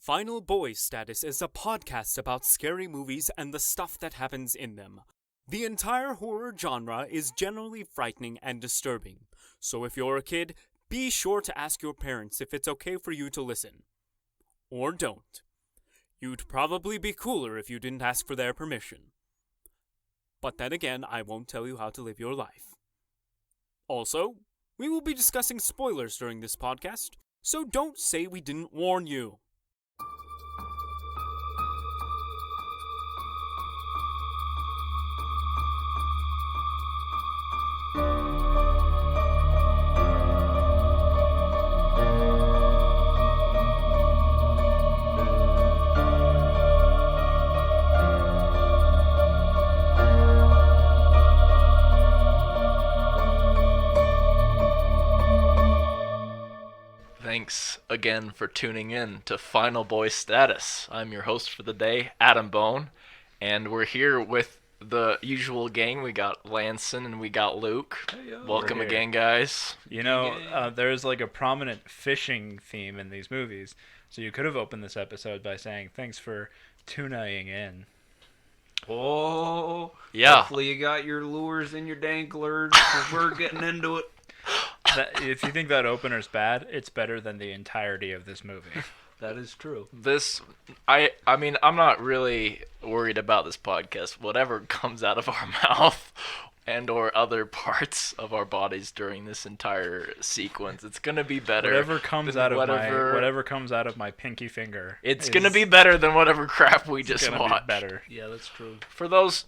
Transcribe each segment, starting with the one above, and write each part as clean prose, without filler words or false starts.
Final Boy Status is a podcast about scary movies and the stuff that happens in them. The entire horror genre is generally frightening and disturbing, so if you're a kid, be sure to ask your parents if it's okay for you to listen. Or don't. You'd probably be cooler if you didn't ask for their permission. But then again, I won't tell you how to live your life. Also, we will be discussing spoilers during this podcast, so don't say we didn't warn you. Thanks again for tuning in to Final Boy Status. I'm your host for the day, Adam Bone, and we're here with the usual gang. We got Lanson and we got Luke. Hey, welcome again, guys. You know, there's like a prominent fishing theme in these movies, so you could have opened this episode by saying, thanks for tuning in. Oh, yeah. Hopefully you got your lures and your danglers, because we're getting into it. If you think that opener's bad, it's better than the entirety of this movie. That is true. I mean, I'm not really worried about this podcast. Whatever comes out of our mouth and or other parts of our bodies during this entire sequence, it's gonna be better. Whatever comes out of my pinky finger. It's gonna be better than whatever crap we just watched. Be better. Yeah, that's true. For those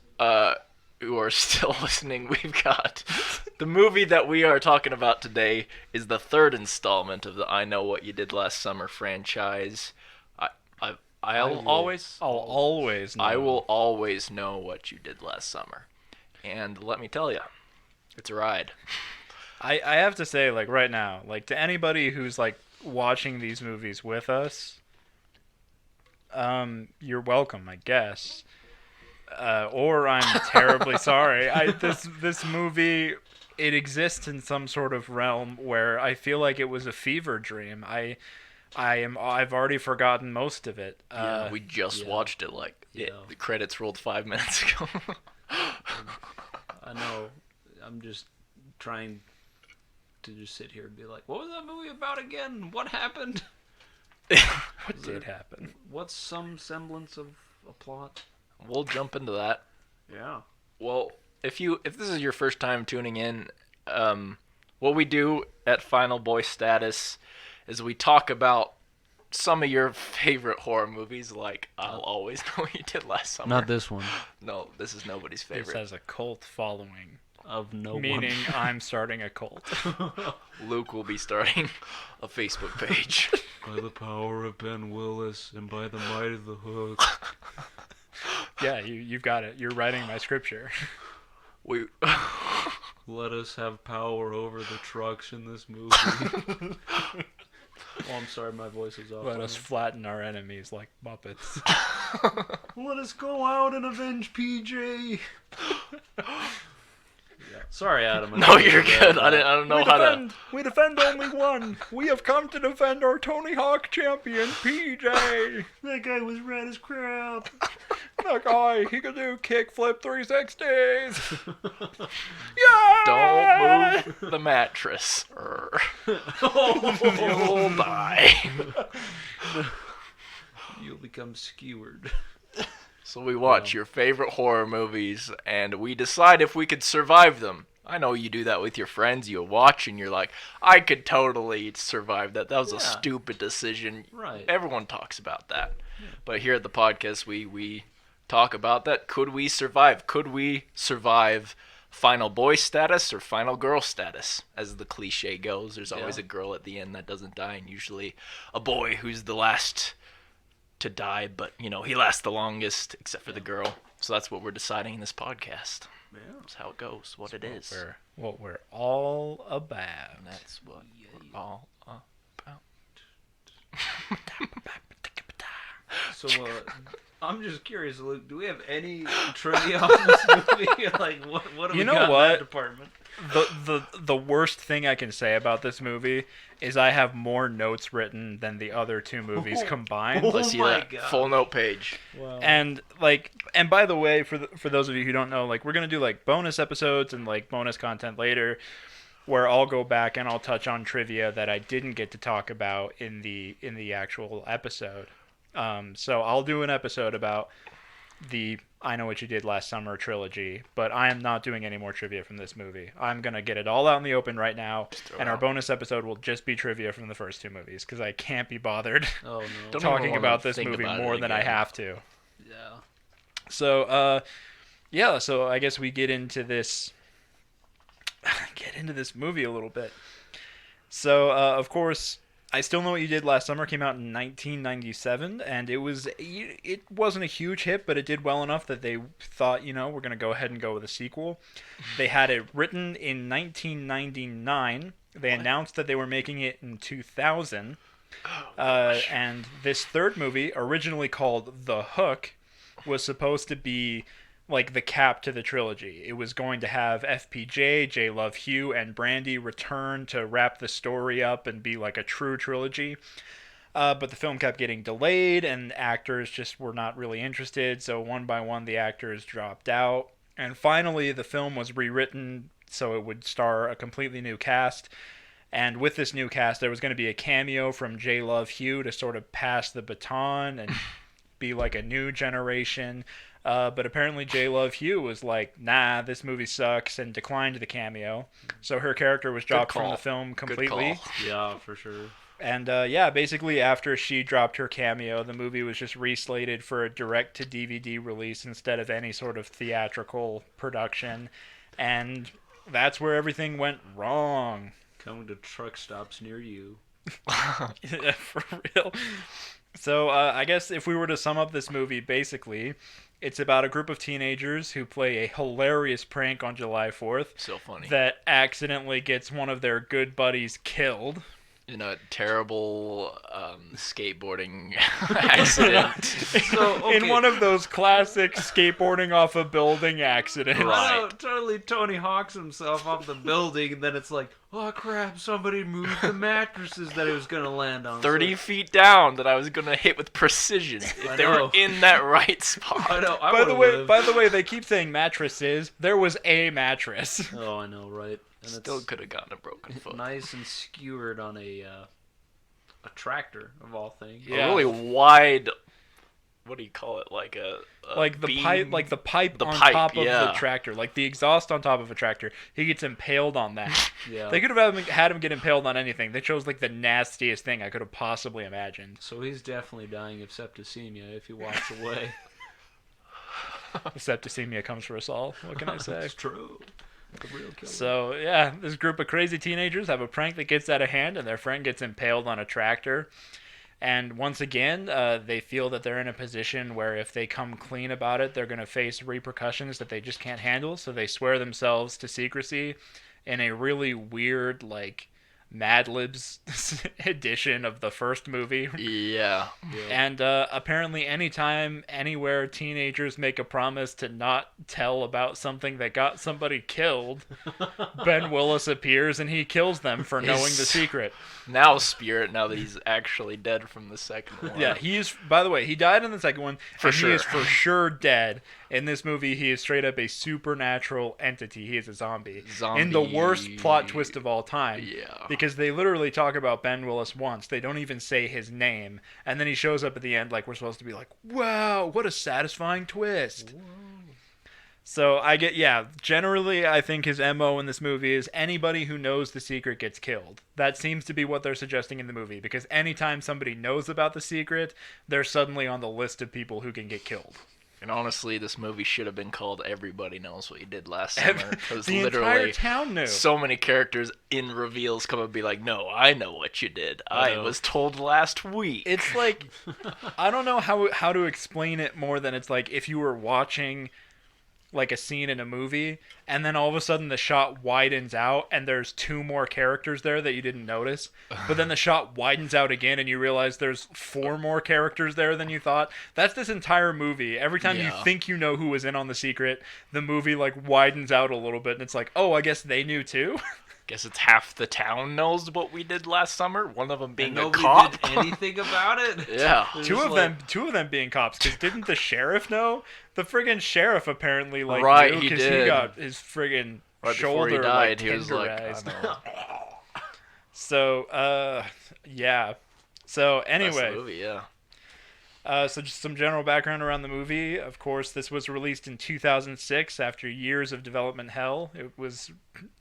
who are still listening, we've got the movie that we are talking about today is the third installment of the I Know What You Did Last Summer franchise. I will always know what you did last summer. And let me tell you, it's a ride. I have to say, like, right now, like, to anybody who's, like, watching these movies with us, you're welcome, I guess. Or I'm terribly sorry. This movie, it exists in some sort of realm where I feel like it was a fever dream. I've already forgotten most of it. Yeah, we just watched it. The credits rolled 5 minutes ago. I know. I'm just trying to just sit here and be like, what was that movie about again? What happened? What did happen? What's some semblance of a plot? We'll jump into that. Yeah. Well, if this is your first time tuning in, what we do at Final Boy Status is we talk about some of your favorite horror movies, like I'll Always Know What You Did Last Summer. Not this one. No, this is nobody's favorite. This has a cult following. Of no one. Meaning I'm starting a cult. Luke will be starting a Facebook page. By the power of Ben Willis and by the might of the hook. Yeah, you've got it. You're writing my scripture. Let us have power over the trucks in this movie. Oh, I'm sorry, my voice is off. Let us flatten our enemies like Muppets. Let us go out and avenge PJ. Yeah. Sorry, Adam. No, you're good. I don't know how to... We defend only one. We have come to defend our Tony Hawk champion, PJ. That guy was red as crap. That guy, he could do kickflip 360s. Yeah! Don't move the mattress. You'll die. You'll become skewered. So we watch your favorite horror movies, and we decide if we could survive them. I know you do that with your friends. You watch, and you're like, I could totally survive that. That was a stupid decision. Right. Everyone talks about that. Yeah. But here at the podcast, we talk about that. Could we survive? Could we survive Final Boy Status or Final Girl Status? As the cliche goes, there's always a girl at the end that doesn't die, and usually a boy who's the last to die, but he lasts the longest, except for the girl. So that's what we're deciding in this podcast. Yeah, that's how it goes. It is. What we're all about. And that's what we're all about. So, I'm just curious, Luke. Do we have any trivia on this movie? Like, what do we got in that department? the worst thing I can say about this movie is I have more notes written than the other two movies combined. Let's see that God. full note page. Wow. And by the way, for those of you who don't know, like we're gonna do like bonus episodes and like bonus content later, where I'll go back and I'll touch on trivia that I didn't get to talk about in the actual episode. So I'll do an episode about the I Know What You Did Last Summer trilogy, but I am not doing any more trivia from this movie. I'm going to get it all out in the open right now, and our bonus episode will just be trivia from the first two movies, because I can't be bothered Oh no. Don't talking even about wanna this think movie about it more than I again. have to. Yeah. So, yeah, so I guess we get into this movie a little bit. So, of course, I Still Know What You Did Last Summer came out in 1997, and it wasn't a huge hit, but it did well enough that they thought, we're going to go ahead and go with a sequel. They had it written in 1999. They announced that they were making it in 2000. And this third movie, originally called The Hook, was supposed to be like the cap to the trilogy. It was going to have FPJ, J. Love Hugh, and Brandy return to wrap the story up and be like a true trilogy. But the film kept getting delayed, and actors just were not really interested, so one by one the actors dropped out. And finally, the film was rewritten so it would star a completely new cast. And with this new cast, there was going to be a cameo from J. Love Hugh to sort of pass the baton and be like a new generation. But apparently J. Love Hugh was like, nah, this movie sucks, and declined the cameo. So her character was dropped from the film completely. Yeah, for sure. And yeah, basically after she dropped her cameo, the movie was just reslated for a direct-to-DVD release instead of any sort of theatrical production. And that's where everything went wrong. Coming to truck stops near you. Yeah, for real. So I guess if we were to sum up this movie, basically, it's about a group of teenagers who play a hilarious prank on July 4th. So funny. That accidentally gets one of their good buddies killed. In a terrible skateboarding accident. So, okay. In one of those classic skateboarding off a building accidents. Right. Oh, totally Tony Hawks himself off the building, and then it's like, oh crap, somebody moved the mattresses that he was going to land on. 30 feet down that I was going to hit with precision if they were know. in that right spot. I know. By the way, they keep saying mattresses. There was a mattress. Oh, I know, right? And Still it's could have gotten a broken foot. nice and skewered on a tractor of all things. Yeah. A really wide, what do you call it? Like a Like the beam? pipe, The on pipe, top of yeah. the tractor, like the exhaust on top of a tractor. He gets impaled on that. Yeah. They could have had him get impaled on anything. They chose like the nastiest thing I could have possibly imagined. So he's definitely dying of septicemia if he walks away. Septicemia comes for us all. What can I say? It's true. The real killer. So, yeah, this group of crazy teenagers have a prank that gets out of hand, and their friend gets impaled on a tractor. And once again, they feel that they're in a position where if they come clean about it, they're going to face repercussions that they just can't handle. So they swear themselves to secrecy in a really weird, like, Mad Libs edition of the first movie. Yeah. And apparently anytime, anywhere, teenagers make a promise to not tell about something that got somebody killed, Ben Willis appears and he kills them for knowing the secret. Now Spirit, now that he's actually dead from the second one. Yeah, by the way, he died in the second one. For and sure. He is for sure dead. In this movie, he is straight up a supernatural entity. He is a zombie. In the worst plot twist of all time. Yeah. Because they literally talk about Ben Willis once. They don't even say his name. And then he shows up at the end like we're supposed to be like, wow, what a satisfying twist. Whoa. So generally I think his MO in this movie is anybody who knows the secret gets killed. That seems to be what they're suggesting in the movie. Because anytime somebody knows about the secret, they're suddenly on the list of people who can get killed. And honestly, this movie should have been called Everybody Knows What You Did Last Summer. Because The literally, entire town knew. so many characters in reveals come up and be like, no, I know what you did. I was told last week. It's like, I don't know how to explain it more than it's like if you were watching like a scene in a movie, and then all of a sudden the shot widens out and there's 2 more characters there that you didn't notice, but then the shot widens out again and you realize there's 4 more characters there than you thought. That's this entire movie. Every time you think you know who was in on the secret, the movie like widens out a little bit and it's like, oh, I guess they knew too. Guess it's half the town knows what we did last summer. One of them being a nobody cop. did anything about it. Yeah. Two of them being cops, because didn't the sheriff know? The friggin' sheriff apparently like Right, knew, he because did. he got his friggin' Right shoulder before he died, like, he was like, tenderized. I know. So yeah. So That's anyway, the movie, yeah. so just some general background around the movie. Of course, this was released in 2006 after years of development hell. It was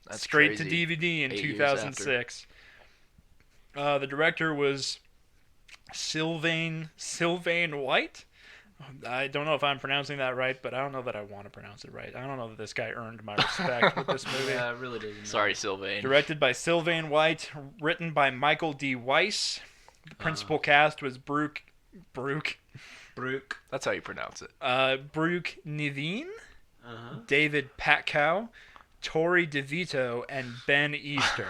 That's straight crazy. to DVD in 8 years 2006. The director was Sylvain White. I don't know if I'm pronouncing that right, but I don't know that I want to pronounce it right. I don't know that this guy earned my respect with this movie. Yeah, it really doesn't. Sorry, Sylvain. Directed by Sylvain White, written by Michael D. Weiss. The principal cast was Brooke. That's how you pronounce it. Brooke Niveen, Uh-huh. David Patkow, Tori DeVito, and Ben Easter.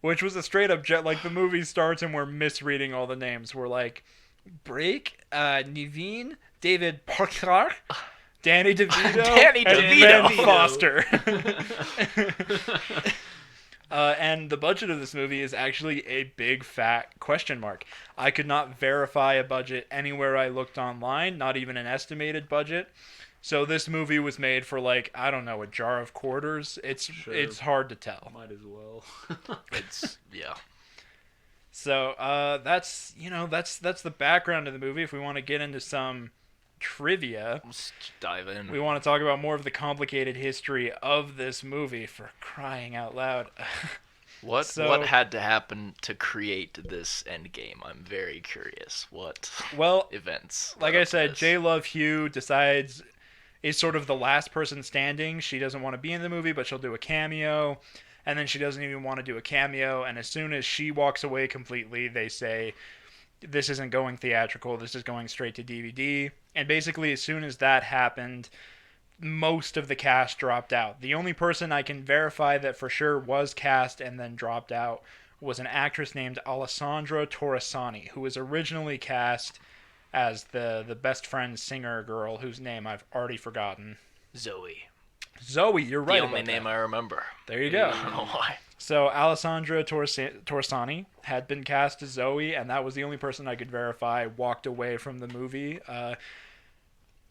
Which was a straight up like the movie starts and we're misreading all the names. We're like, Niveen, David Parker, Danny DeVito, Danny and DeVito. Ben Foster. And the budget of this movie is actually a big fat question mark. I could not verify a budget anywhere I looked online, not even an estimated budget. So this movie was made for like, I don't know, a jar of quarters. It's hard to tell. Might as well. Yeah. So that's the background of the movie. If we want to get into some trivia, Let's dive in. we want to talk about more of the complicated history of this movie, for crying out loud. What So- had to happen to create this end game? I'm very curious. What Well, events? like led I up to said, this? J. Love Hugh is sort of the last person standing. She doesn't want to be in the movie, but she'll do a cameo. And then she doesn't even want to do a cameo. And as soon as she walks away completely, they say, this isn't going theatrical. This is going straight to DVD. And basically, as soon as that happened, most of the cast dropped out. The only person I can verify that for sure was cast and then dropped out was an actress named Alessandra Torresani, who was originally cast as the best friend singer girl whose name I've already forgotten. Zoe. Zoe, you're right. The only about name that. I remember. There you go. I don't know why. So Alessandra Torresani had been cast as Zoe, and that was the only person I could verify walked away from the movie.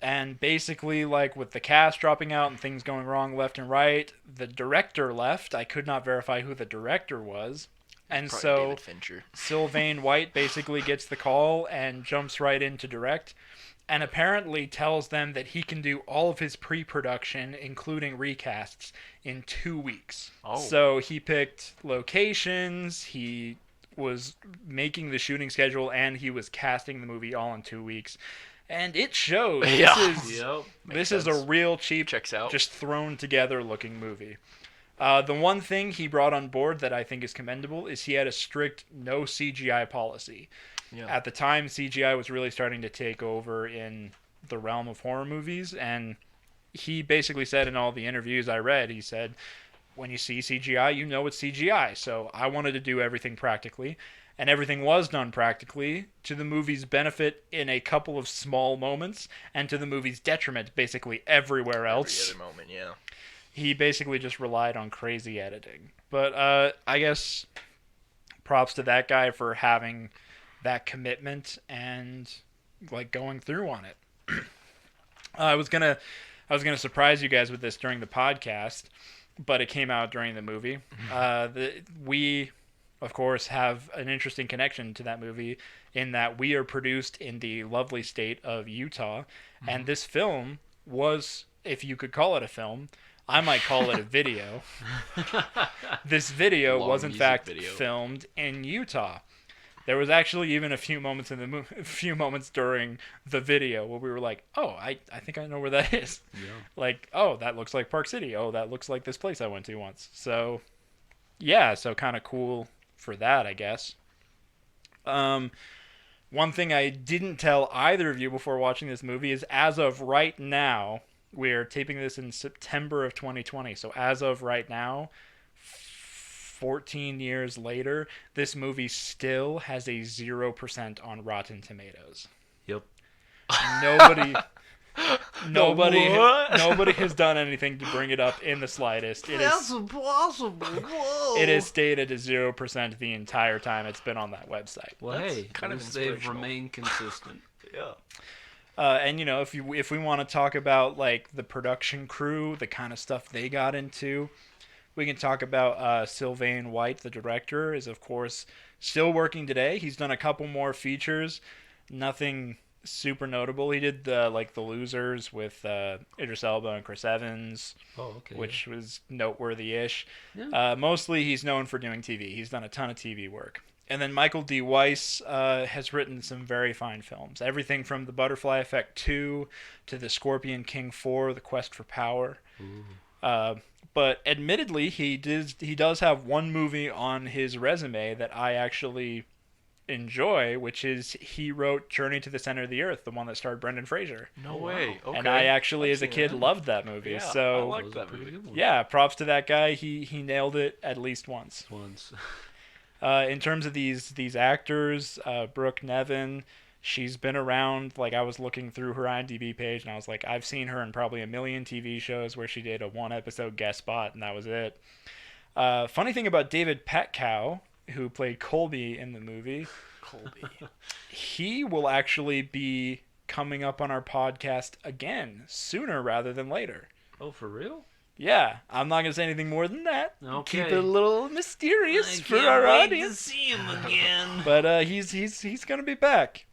And basically, like with the cast dropping out and things going wrong left and right, the director left. I could not verify who the director was. And Probably so David Fincher. Sylvain White basically gets the call and jumps right in to direct, and apparently tells them that he can do all of his pre-production, including recasts, in 2 weeks. Oh. So he picked locations, he was making the shooting schedule, and he was casting the movie all in 2 weeks. And it shows. Yeah. Yep. This is a sense. real cheap, Checks out. just thrown together looking movie. The one thing he brought on board that I think is commendable is he had a strict no CGI policy. Yeah. At the time, CGI was really starting to take over in the realm of horror movies, and he basically said in all the interviews I read, he said, when you see CGI, you know it's CGI. So I wanted to do everything practically, and everything was done practically to the movie's benefit in a couple of small moments, and to the movie's detriment basically everywhere else. Every other moment, yeah. He basically just relied on crazy editing. But I guess props to that guy for having that commitment and like going through on it. I was gonna surprise you guys with this during the podcast, but it came out during the movie. We, of course, have an interesting connection to that movie in that we are produced in the lovely state of Utah, and this film was, if you could call it a film, I might call it a video. This video Long was in music fact video. filmed in Utah. There was actually even a few moments in the few moments during the video where we were like, "Oh, I think I know where that is." Yeah. Like, "Oh, that looks like Park City. Oh, that looks like this place I went to once." So, yeah, so kind of cool for that, I guess. One thing I didn't tell either of you before watching this movie is, as of right now, We are taping this in September of 2020. So as of right now, 14 years later, this movie still has a 0% on Rotten Tomatoes. Yep. Nobody What? nobody has done anything to bring it up in the slightest. That's impossible. Whoa. It is stated as 0% the entire time it's been on that website. Well, That's hey, kind of at least they've inspirational. remained consistent. Yeah. And if we want to talk about like the production crew, the kind of stuff they got into, we can talk about Sylvain White, the director, is of course still working today. He's done a couple more features, nothing super notable. He did the Losers with Idris Elba and Chris Evans, Oh, okay. which was noteworthy-ish. Yeah. Mostly he's known for doing TV. He's done a ton of TV work. And then Michael D. Weiss has written some very fine films. Everything from The Butterfly Effect 2 to The Scorpion King 4, The Quest for Power. But admittedly, he does have one movie on his resume that I actually enjoy, which is he wrote Journey to the Center of the Earth, the one that starred Brendan Fraser. No way. Okay. And I actually, I've as a seen kid, that. loved that movie. Yeah, So I like was that a pretty movie. good one. yeah, props to that guy. He nailed it at least once. Once. In terms of these actors, Brooke Nevin, she's been around. Like, I was looking through her IMDb page, and I was like, I've seen her in probably a million TV shows where she did a one-episode guest spot, and that was it. Funny thing about David Petkow, who played Colby in the movie, he will actually be coming up on our podcast again sooner rather than later. Oh, for real? Yeah, I'm not going to say anything more than that. Okay. Keep it a little mysterious for our audience. to see him again. But he's going to be back.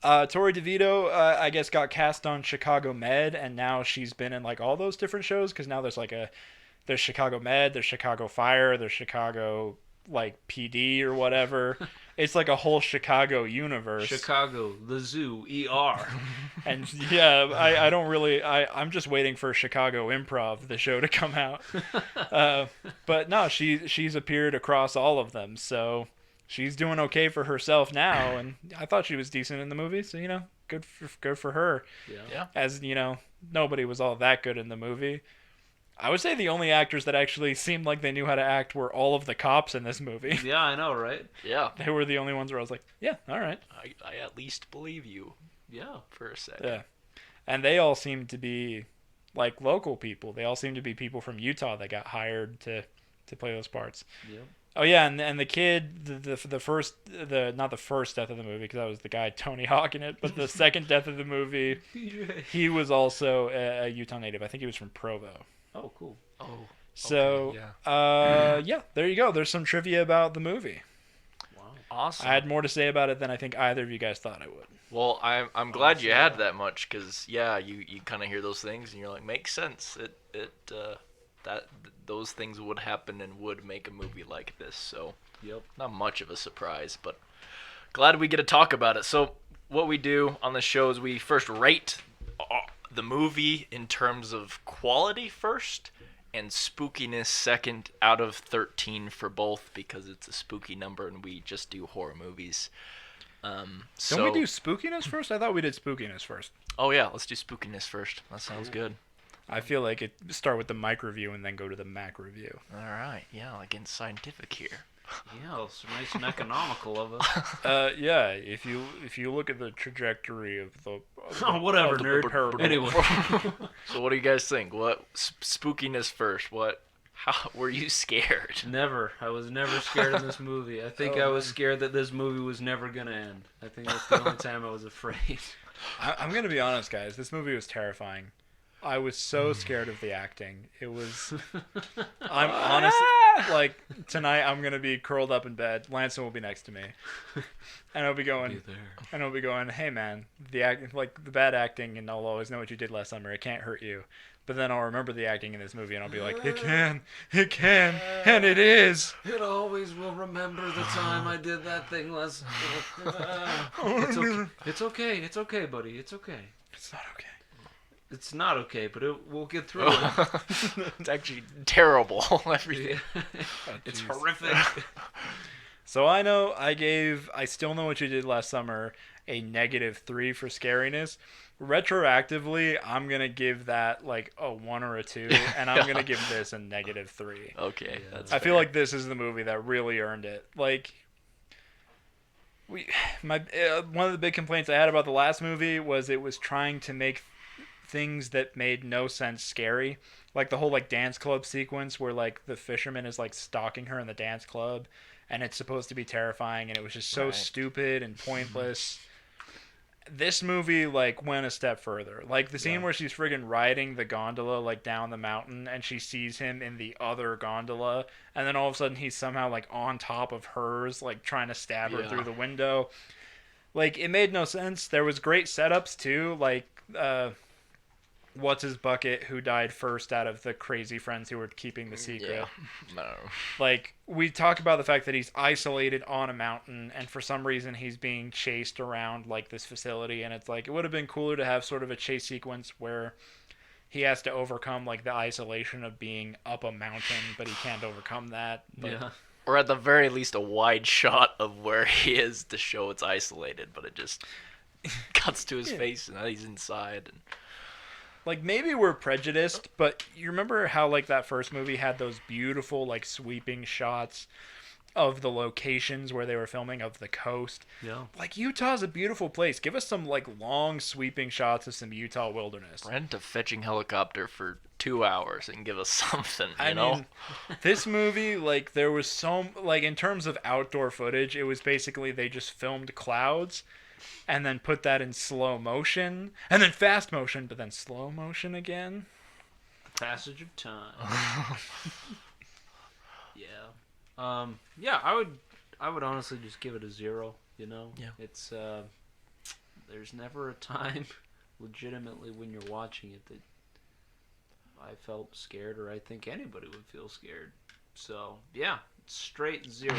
Tori DeVito, I guess, got cast on Chicago Med, and now she's been in like all those different shows, because now there's Chicago Med, there's Chicago Fire, there's Chicago like PD or whatever. It's like a whole Chicago universe. Chicago, the zoo, ER. And yeah, I'm just waiting for Chicago Improv, the show, to come out. But no, she's appeared across all of them, so she's doing okay for herself now. And I thought she was decent in the movie, so good for her. Yeah. As nobody was all that good in the movie. I would say the only actors that actually seemed like they knew how to act were all of the cops in this movie. Yeah, I know, right? Yeah. They were the only ones where I was like, yeah, all right. I at least believe you. Yeah. For a second. Yeah. And they all seem to be like local people. They all seem to be people from Utah that got hired to play those parts. Yep. Oh yeah, and the kid, not the first death of the movie, because that was the guy Tony Hawk in it, but the second death of the movie, he was also a Utah native. I think he was from Provo. Oh, cool. Oh. So, Okay, yeah, there you go. There's some trivia about the movie. Wow. Awesome. I had more to say about it than I think either of you guys thought I would. Well, I'm glad you had that much, because you kind of hear those things and you're like, makes sense. That those things would happen and would make a movie like this. So Yep. not much of a surprise, but glad we get to talk about it. So what we do on the show is we first rate the movie in terms of quality first and spookiness second, out of 13 for both, because it's a spooky number and we just do horror movies. Don't we do spookiness first? I thought we did spookiness first. Oh yeah, let's do spookiness first. That sounds good. I feel like it start with the mic review and then go to the Mac review. All right, yeah, like getting scientific here. Yeah, it's nice and economical of us. Yeah, if you look at the trajectory of the Oh, whatever, nerd. paranormal. Anyway. So what do you guys think? What spookiness first? How were you scared? Never. I was never scared in this movie. I think I was scared that this movie was never going to end. I think that's the only time I was afraid. I'm gonna be honest, guys. This movie was terrifying. I was so scared of the acting. It was. I'm honest. Like tonight, I'm gonna be curled up in bed. Lanson will be next to me, and I'll be going. And I'll be going. Hey man, the bad acting, and I'll always know what you did last summer. It can't hurt you. But then I'll remember the acting in this movie, and I'll be like, it can, and it is. It always will remember the time I did that thing last. It's okay. It's okay, buddy. It's okay. It's not okay. It's not okay, but we'll get through it. It's actually terrible. Everything. It's jeez. horrific. So I know I still know what you did last summer a -3 for scariness. Retroactively, I'm going to give that like a 1 or a 2, and I'm going to give this a -3. Okay, Yeah. that's I feel fair. like this is the movie that really earned it. Like, one of the big complaints I had about the last movie was it was trying to make things that made no sense scary. Like the whole like dance club sequence where like the fisherman is like stalking her in the dance club, and it's supposed to be terrifying, and it was just so Right. stupid and pointless. This movie like went a step further. Like the scene Yeah. where she's friggin' riding the gondola like down the mountain, and she sees him in the other gondola, and then all of a sudden he's somehow like on top of hers, like trying to stab her Yeah. through the window. Like it made no sense. There was great setups too, like what's his bucket who died first out of the crazy friends who were keeping the secret. Yeah. No. Like we talk about the fact that he's isolated on a mountain, and for some reason he's being chased around like this facility, and it's like it would have been cooler to have sort of a chase sequence where he has to overcome like the isolation of being up a mountain, but he can't overcome that. But Yeah. Or at the very least a wide shot of where he is to show it's isolated, but it just cuts to his face and he's inside. And like maybe we're prejudiced, but you remember how like that first movie had those beautiful like sweeping shots of the locations where they were filming of the coast. Yeah. Like Utah's a beautiful place. Give us some like long sweeping shots of some Utah wilderness. rent a fetching helicopter for 2 hours and give us something, you I know? mean, this movie, like, there was so, like, in terms of outdoor footage, it was basically they just filmed clouds and then put that in slow motion and then fast motion, but then slow motion again. Passage of time. Yeah. Yeah, I would honestly just give it a 0, you know? Yeah. It's there's never a time legitimately when you're watching it that I felt scared, or I think anybody would feel scared. So, yeah, straight 0.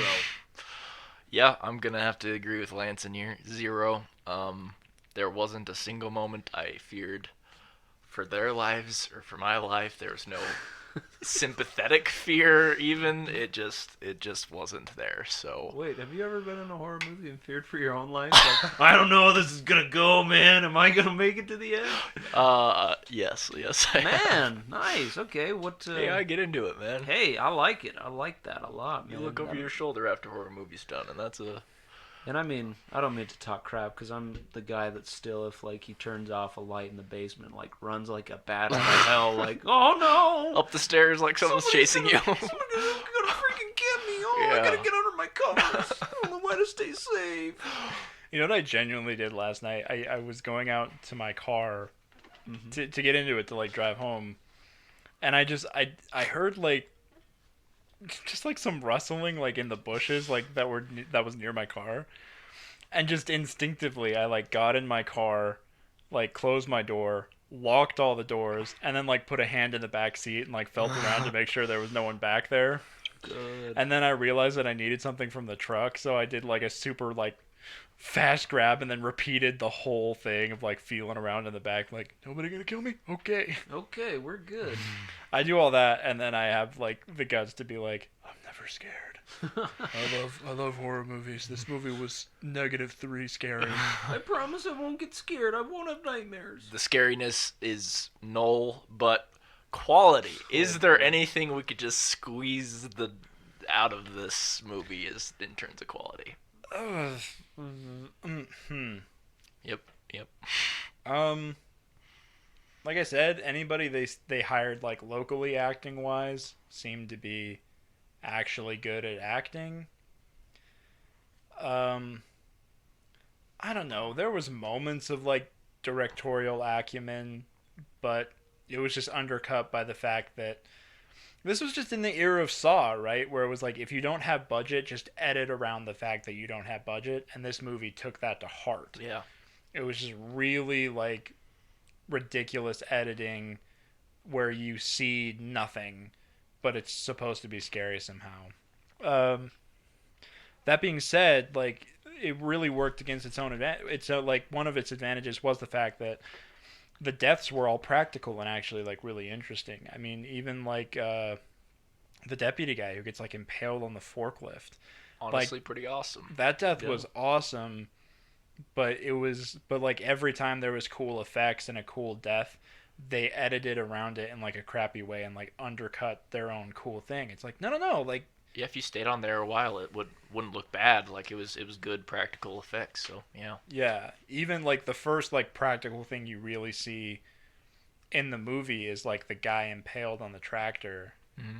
Yeah, I'm gonna have to agree with Lance in here. 0. There wasn't a single moment I feared for their lives or for my life. There was no sympathetic fear even. It just wasn't there. So Wait, have you ever been in a horror movie and feared for your own life? Like, I don't know how this is gonna go, man. Am I gonna make it to the end? yes. I Man, nice. Okay, what? Hey, I get into it, man. Hey, I like it. I like that a lot, You man. look over your shoulder after horror movies done, and that's a And I mean, I don't mean to talk crap, because I'm the guy that still, if like he turns off a light in the basement, like runs like a bat out of hell, like, oh no, up the stairs like someone's chasing you. Someone's gonna freaking get me! Oh, I Yeah. gotta get under my covers. I don't know where to stay safe. You know what I genuinely did last night? I was going out to my car to get into it to like drive home, and I heard like just like some rustling like in the bushes like that was near my car, and just instinctively I like got in my car, like closed my door, locked all the doors, and then like put a hand in the back seat and like felt around to make sure there was no one back there. Good. And then I realized that I needed something from the truck, so I did like a super like fast grab and then repeated the whole thing of like feeling around in the back like, nobody gonna kill me? Okay. Okay, we're good. I do all that, and then I have like the guts to be like, I'm never scared. I love horror movies. This movie was -3 scary. I promise I won't get scared. I won't have nightmares. The scariness is null, but quality. Is there anything we could just squeeze out of this movie is in terms of quality? Yep. Like I said, anybody they hired like locally acting wise seemed to be actually good at acting. I don't know. There was moments of like directorial acumen, but it was just undercut by the fact that this was just in the era of Saw, right? Where it was like, if you don't have budget, just edit around the fact that you don't have budget. And this movie took that to heart. Yeah. It was just really like ridiculous editing where you see nothing, but it's supposed to be scary somehow. That being said, like, it really worked against its own advantage. It's like one of its advantages was the fact that the deaths were all practical and actually like really interesting. I mean, even like the deputy guy who gets like impaled on the forklift. Honestly, pretty awesome. That death Yeah. was awesome, but like every time there was cool effects and a cool death, they edited around it in like a crappy way and like undercut their own cool thing. It's like no, like Yeah, if you stayed on there a while, it wouldn't look bad. Like it was good practical effects. So yeah. yeah, even like the first like practical thing you really see in the movie is like the guy impaled on the tractor. Mm-hmm.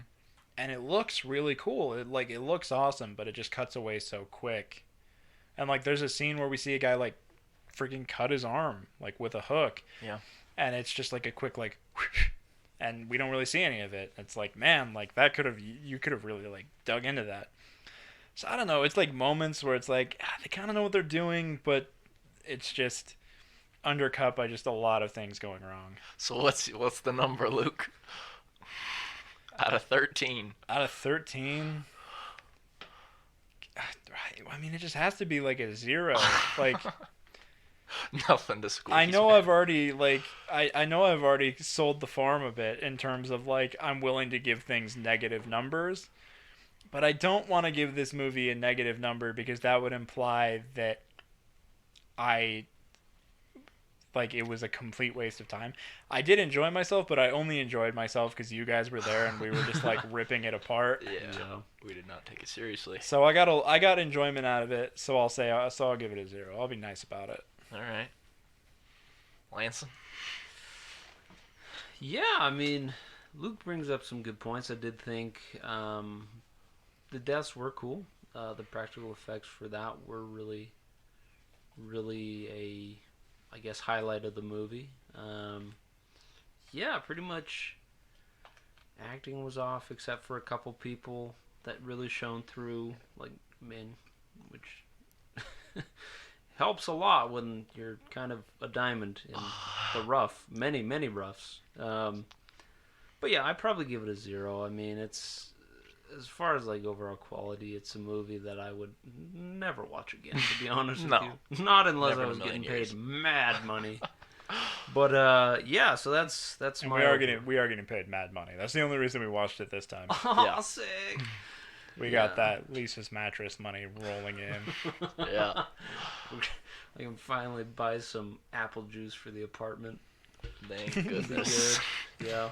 And it looks really cool. It looks awesome, but it just cuts away so quick. And like there's a scene where we see a guy like freaking cut his arm like with a hook. Yeah. And it's just like a quick like whoosh, and we don't really see any of it. It's like, man, like that you could have really like dug into that. So I don't know, it's like moments where it's like they kind of know what they're doing, but it's just undercut by just a lot of things going wrong. So what's the number, Luke? Out of 13. Out of 13, I mean, it just has to be like a 0. Like, Nothing to squeeze. I know man. I've already like I know I've already sold the farm a bit in terms of like I'm willing to give things negative numbers, but I don't want to give this movie a negative number because that would imply that I like it was a complete waste of time. I did enjoy myself, but I only enjoyed myself because you guys were there and we were just like ripping it apart. Yeah, we did not take it seriously. So I got enjoyment out of it. So I'll give it a 0. I'll be nice about it. All right, Lanson. Yeah, I mean, Luke brings up some good points. I did think the deaths were cool. The practical effects for that were really, really I guess, highlight of the movie. Yeah, pretty much acting was off except for a couple people that really shone through, like Min, which helps a lot when you're kind of a diamond in the rough, many roughs. But yeah, I'd probably give it a 0. I mean, it's, as far as like overall quality, it's a movie that I would never watch again, to be honest with you. Not unless Never I in a was million getting years. paid mad money. But yeah, so that's And my. we are getting paid mad money. That's the only reason we watched it this time. Oh, Yeah. sick. We got that Lisa's mattress money rolling in. Yeah. I can finally buy some apple juice for the apartment. Thank It'd be goodness. good. Yeah.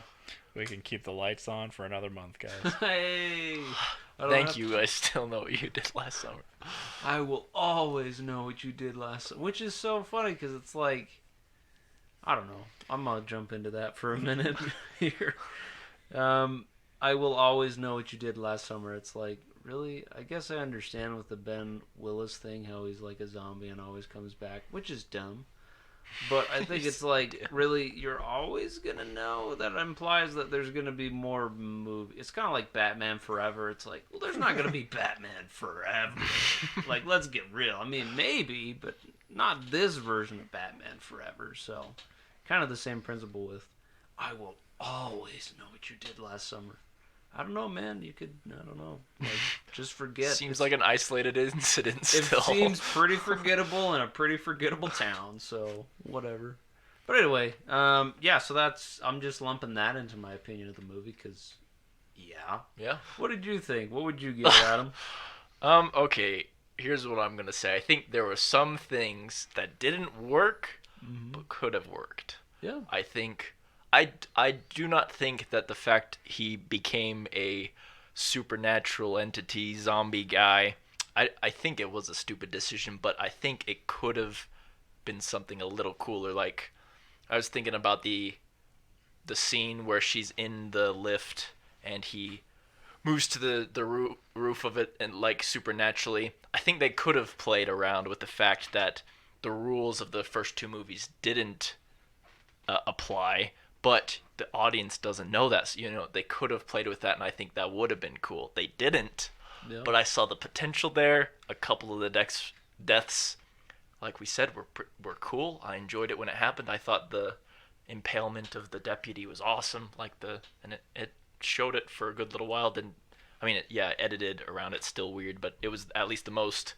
We can keep the lights on for another month, guys. Hey. Thank you. I still know what you did last summer. I will always know what you did last summer, which is so funny because it's like, I don't know. I'm gonna jump into that for a minute here. I will always know what you did last summer. It's like, really? I guess I understand with the Ben Willis thing, how he's like a zombie and always comes back, which is dumb. But I think it's like, really, you're always gonna know. That implies that there's gonna be more movie. It's kind of like Batman Forever. It's like, well, there's not gonna be Batman Forever. Like, let's get real. I mean, maybe, but not this version of Batman Forever. So, kind of the same principle with, I will always know what you did last summer. I don't know, man. You could, I don't know. Like, just forget. Seems like an isolated incident It still. seems pretty forgettable in a pretty forgettable town, so whatever. But anyway, yeah, so I'm just lumping that into my opinion of the movie, because, yeah. Yeah. What did you think? What would you give it, Adam? Okay, here's what I'm going to say. I think there were some things that didn't work, but could have worked. Yeah. I think... I do not think that the fact he became a supernatural entity zombie guy, I think it was a stupid decision, but I think it could have been something a little cooler. Like, I was thinking about the scene where she's in the lift and he moves to the roof of it and like supernaturally. I think they could have played around with the fact that the rules of the first 2 movies didn't apply. But the audience doesn't know that. So, they could have played with that, and I think that would have been cool. They didn't, but I saw the potential there. A couple of the deaths, like we said, were cool. I enjoyed it when it happened. I thought the impalement of the deputy was awesome. And it showed it for a good little while. Edited around it's still weird, but it was at least the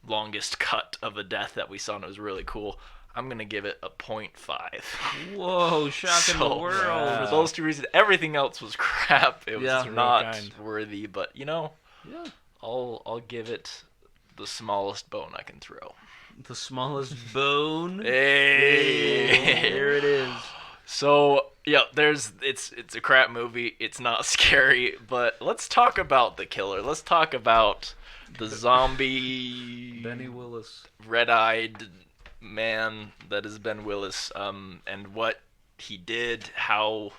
longest cut of a death that we saw, and it was really cool. I'm going to give it a 0.5. Whoa, shocking the world. For those 2 reasons, everything else was crap. It was not kind. worthy, but, Yeah. I'll give it the smallest bone I can throw. The smallest bone. Hey. There it is. So yeah, it's a crap movie. It's not scary, but let's talk about the killer. Let's talk about the zombie Benny Willis. red-eyed man that is Ben Willis, and what he did, how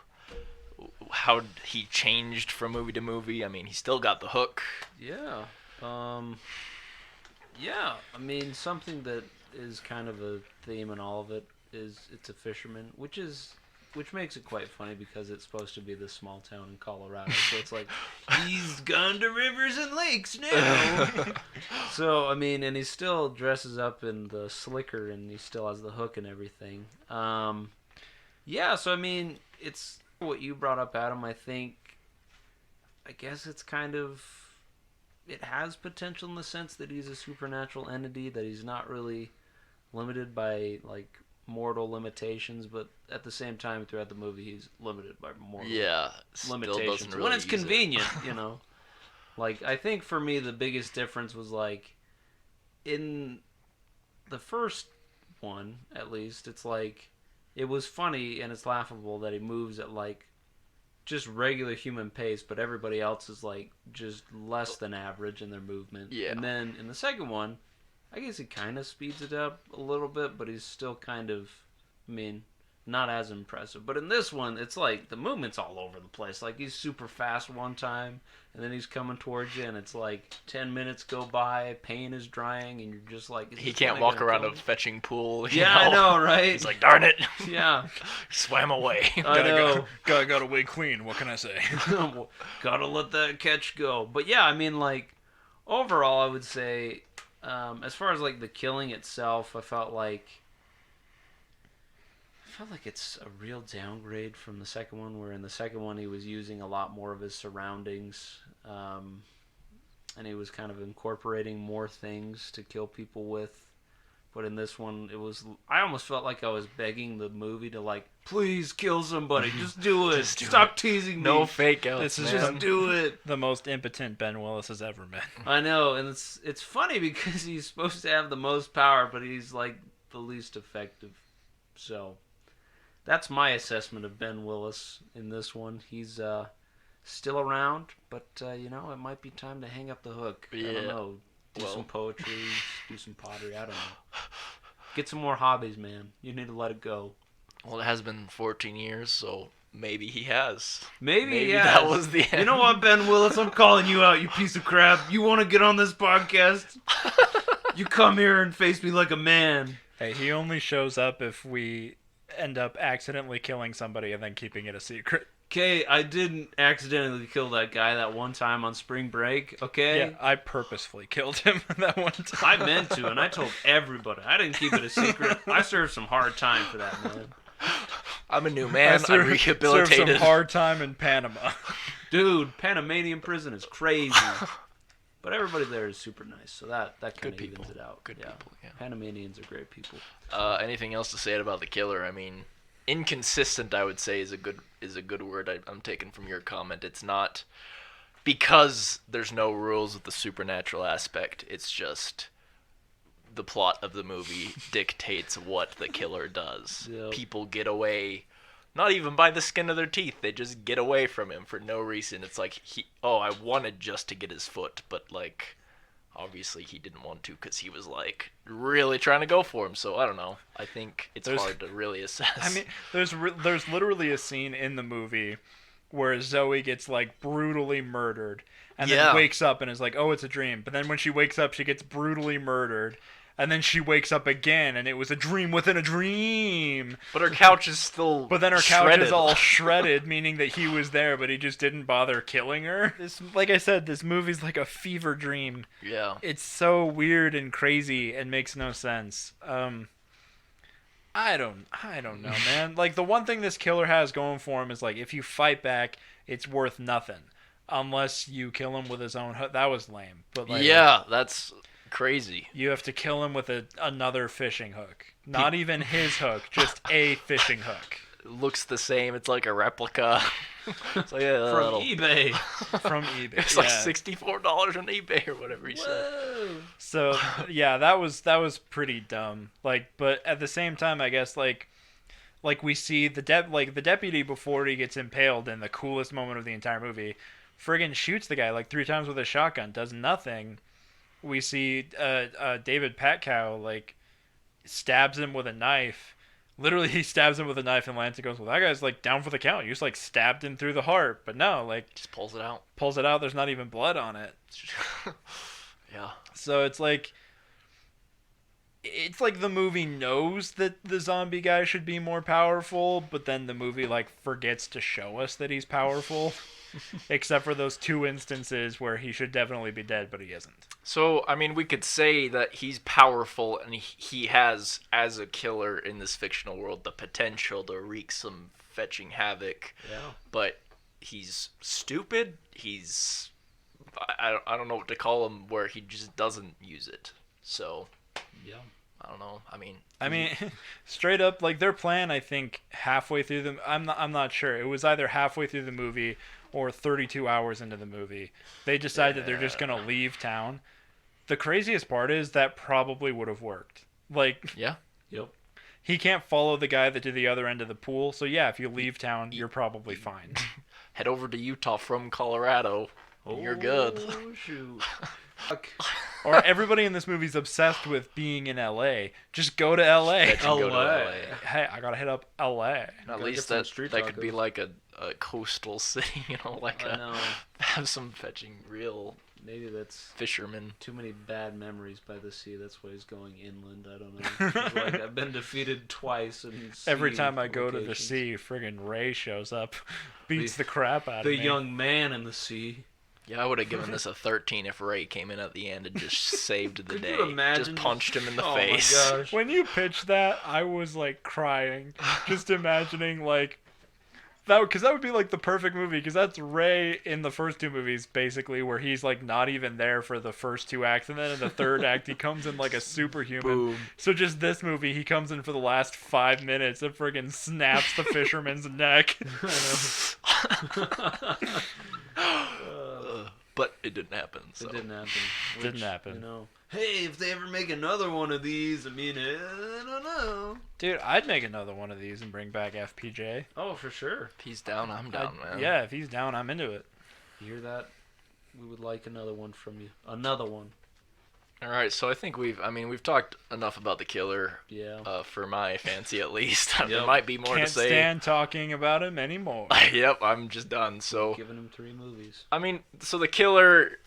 he changed from movie to movie. I mean, he still got the hook. Yeah. Yeah. I mean, something that is kind of a theme in all of it is it's a fisherman, which makes it quite funny because it's supposed to be this small town in Colorado. So it's like, he's gone to rivers and lakes now. So, I mean, and he still dresses up in the slicker and he still has the hook and everything. Yeah, so, I mean, it's what you brought up, Adam. I guess it's kind of, it has potential in the sense that he's a supernatural entity, that he's not really limited by, like, mortal limitations, but at the same time throughout the movie he's limited by mortal limitations when it's convenient. You know, like, I think for me the biggest difference was, like, in the first one at least, it's like it was funny and it's laughable that he moves at like just regular human pace, but everybody else is like just less than average in their movement. And then in the second one, I guess he kind of speeds it up a little bit, but he's still kind of, I mean, not as impressive. But in this one, it's like the movement's all over the place. Like, he's super fast one time, and then he's coming towards you, and it's like 10 minutes go by, paint is drying, and you're just like... He can't walk around a fetching pool. Yeah, I know, right? He's like, darn it. Yeah. Swam away. I know. Got away clean, what can I say? Gotta let that catch go. But yeah, I mean, like, overall, I would say... as far as like the killing itself, I felt like it's a real downgrade from the second one, where in the second one he was using a lot more of his surroundings, and he was kind of incorporating more things to kill people with. But in this one, I almost felt like I was begging the movie to, like, please kill somebody, just do it, stop teasing me. No fake outs, This is just do it. The most impotent Ben Willis has ever been. I know, and it's funny because he's supposed to have the most power, but he's like the least effective. So that's my assessment of Ben Willis in this one. He's still around, but you know, it might be time to hang up the hook. Yeah. I don't know. Do some poetry, do some pottery. I don't know. Get some more hobbies, man. You need to let it go. Well, it has been 14 years, so maybe he has. Maybe that was the end. You know what, Ben Willis? I'm calling you out, you piece of crap. You want to get on this podcast? You come here and face me like a man. Hey, he only shows up if we end up accidentally killing somebody and then keeping it a secret. Okay, I didn't accidentally kill that guy that one time on spring break, okay? Yeah, I purposefully killed him that one time. I meant to, and I told everybody. I didn't keep it a secret. I served some hard time for that, man. I'm a new man. I'm rehabilitated. Served some hard time in Panama. Dude, Panamanian prison is crazy. But everybody there is super nice, so that kind of evens it out. Good people, yeah. Panamanians are great people. Anything else to say about the killer? I mean, inconsistent, I would say, is a good word I'm taking from your comment. It's not because there's no rules with the supernatural aspect. It's just the plot of the movie dictates what the killer does. Yep. People get away, not even by the skin of their teeth. They just get away from him for no reason. It's like, I wanted just to get his foot, but, like, obviously he didn't want to because he was, like, really trying to go for him. So I don't know. I think it's hard to really assess. I mean, there's literally a scene in the movie where Zoe gets, like, brutally murdered and then wakes up and is like, oh, it's a dream. But then when she wakes up, she gets brutally murdered. And then she wakes up again, and it was a dream within a dream. But her couch is still But then her shredded. couch is all shredded, meaning that he was there, but he just didn't bother killing her. Like I said, this movie's like a fever dream. Yeah. It's so weird and crazy and makes no sense. I don't know, man. Like, the one thing this killer has going for him is, like, if you fight back, it's worth nothing. Unless you kill him with his own hook. That was lame. But, like, yeah, that's crazy. You have to kill him with another fishing hook. Not even his hook, just a fishing hook. It looks the same. It's like a replica. So yeah, From eBay. from eBay. It's like $64 on eBay or whatever he said. So yeah, that was pretty dumb. Like, but at the same time, I guess like we see the deputy before he gets impaled in the coolest moment of the entire movie, friggin' shoots the guy like 3 times with a shotgun, does nothing. We see David Patkow like stabs him with a knife. Literally, he stabs him with a knife and Lance goes, well, that guy's like down for the count. You just like stabbed him through the heart. But no, like Just pulls it out. There's not even blood on it. Yeah. So it's like the movie knows that the zombie guy should be more powerful, but then the movie like forgets to show us that he's powerful. Except for those 2 instances where he should definitely be dead, but he isn't. So, I mean, we could say that he's powerful and he has, as a killer in this fictional world, the potential to wreak some fetching havoc. Yeah. But he's stupid. He's... I don't know what to call him, where he just doesn't use it. So... Yeah. I don't know. I mean, straight up, like their plan, I think halfway through the, I'm not sure. It was either halfway through the movie or 32 hours into the movie. They decide that they're just gonna leave town. The craziest part is that probably would have worked. Like, yeah. Yep. He can't follow the guy that to the other end of the pool. So yeah, if you leave town, you're probably fine. Head over to Utah from Colorado. You're good. Oh shoot. Or everybody in this movie's obsessed with being in LA. Just go to LA. Go to LA. Hey, I gotta hit up LA. At least that could be like a coastal city, like have some fetching real. Maybe that's Fisherman. Too many bad memories by the sea. That's why he's going inland. I don't know. It's like I've been defeated twice. Every time I go to the sea, friggin' Ray shows up, beats the crap out of me. The young man in the sea. Yeah, I would have given this a 13 if Ray came in at the end and just saved the day. Could you imagine? Just punched him in the face. Oh my gosh. When you pitched that, I was like crying, just imagining like that, because that would be like the perfect movie, because that's Ray in the first 2 movies basically, where he's like not even there for the first 2 acts, and then in the 3rd act he comes in like a superhuman. Boom. So just this movie, he comes in for the last 5 minutes and friggin' snaps the fisherman's neck. But it didn't happen. So. It didn't happen. Didn't happen. Hey, if they ever make another one of these, I mean, I don't know. Dude, I'd make another one of these and bring back FPJ. Oh, for sure. If he's down, I'm down, man. Yeah, if he's down, I'm into it. You hear that? We would like another one from you. Another one. All right, so I think we've talked enough about the killer. Yeah. For my fancy, at least. Yep. There might be more Can't to say. stand talking about him anymore. Yep, I'm just done. So. Giving him 3 movies. I mean, so the killer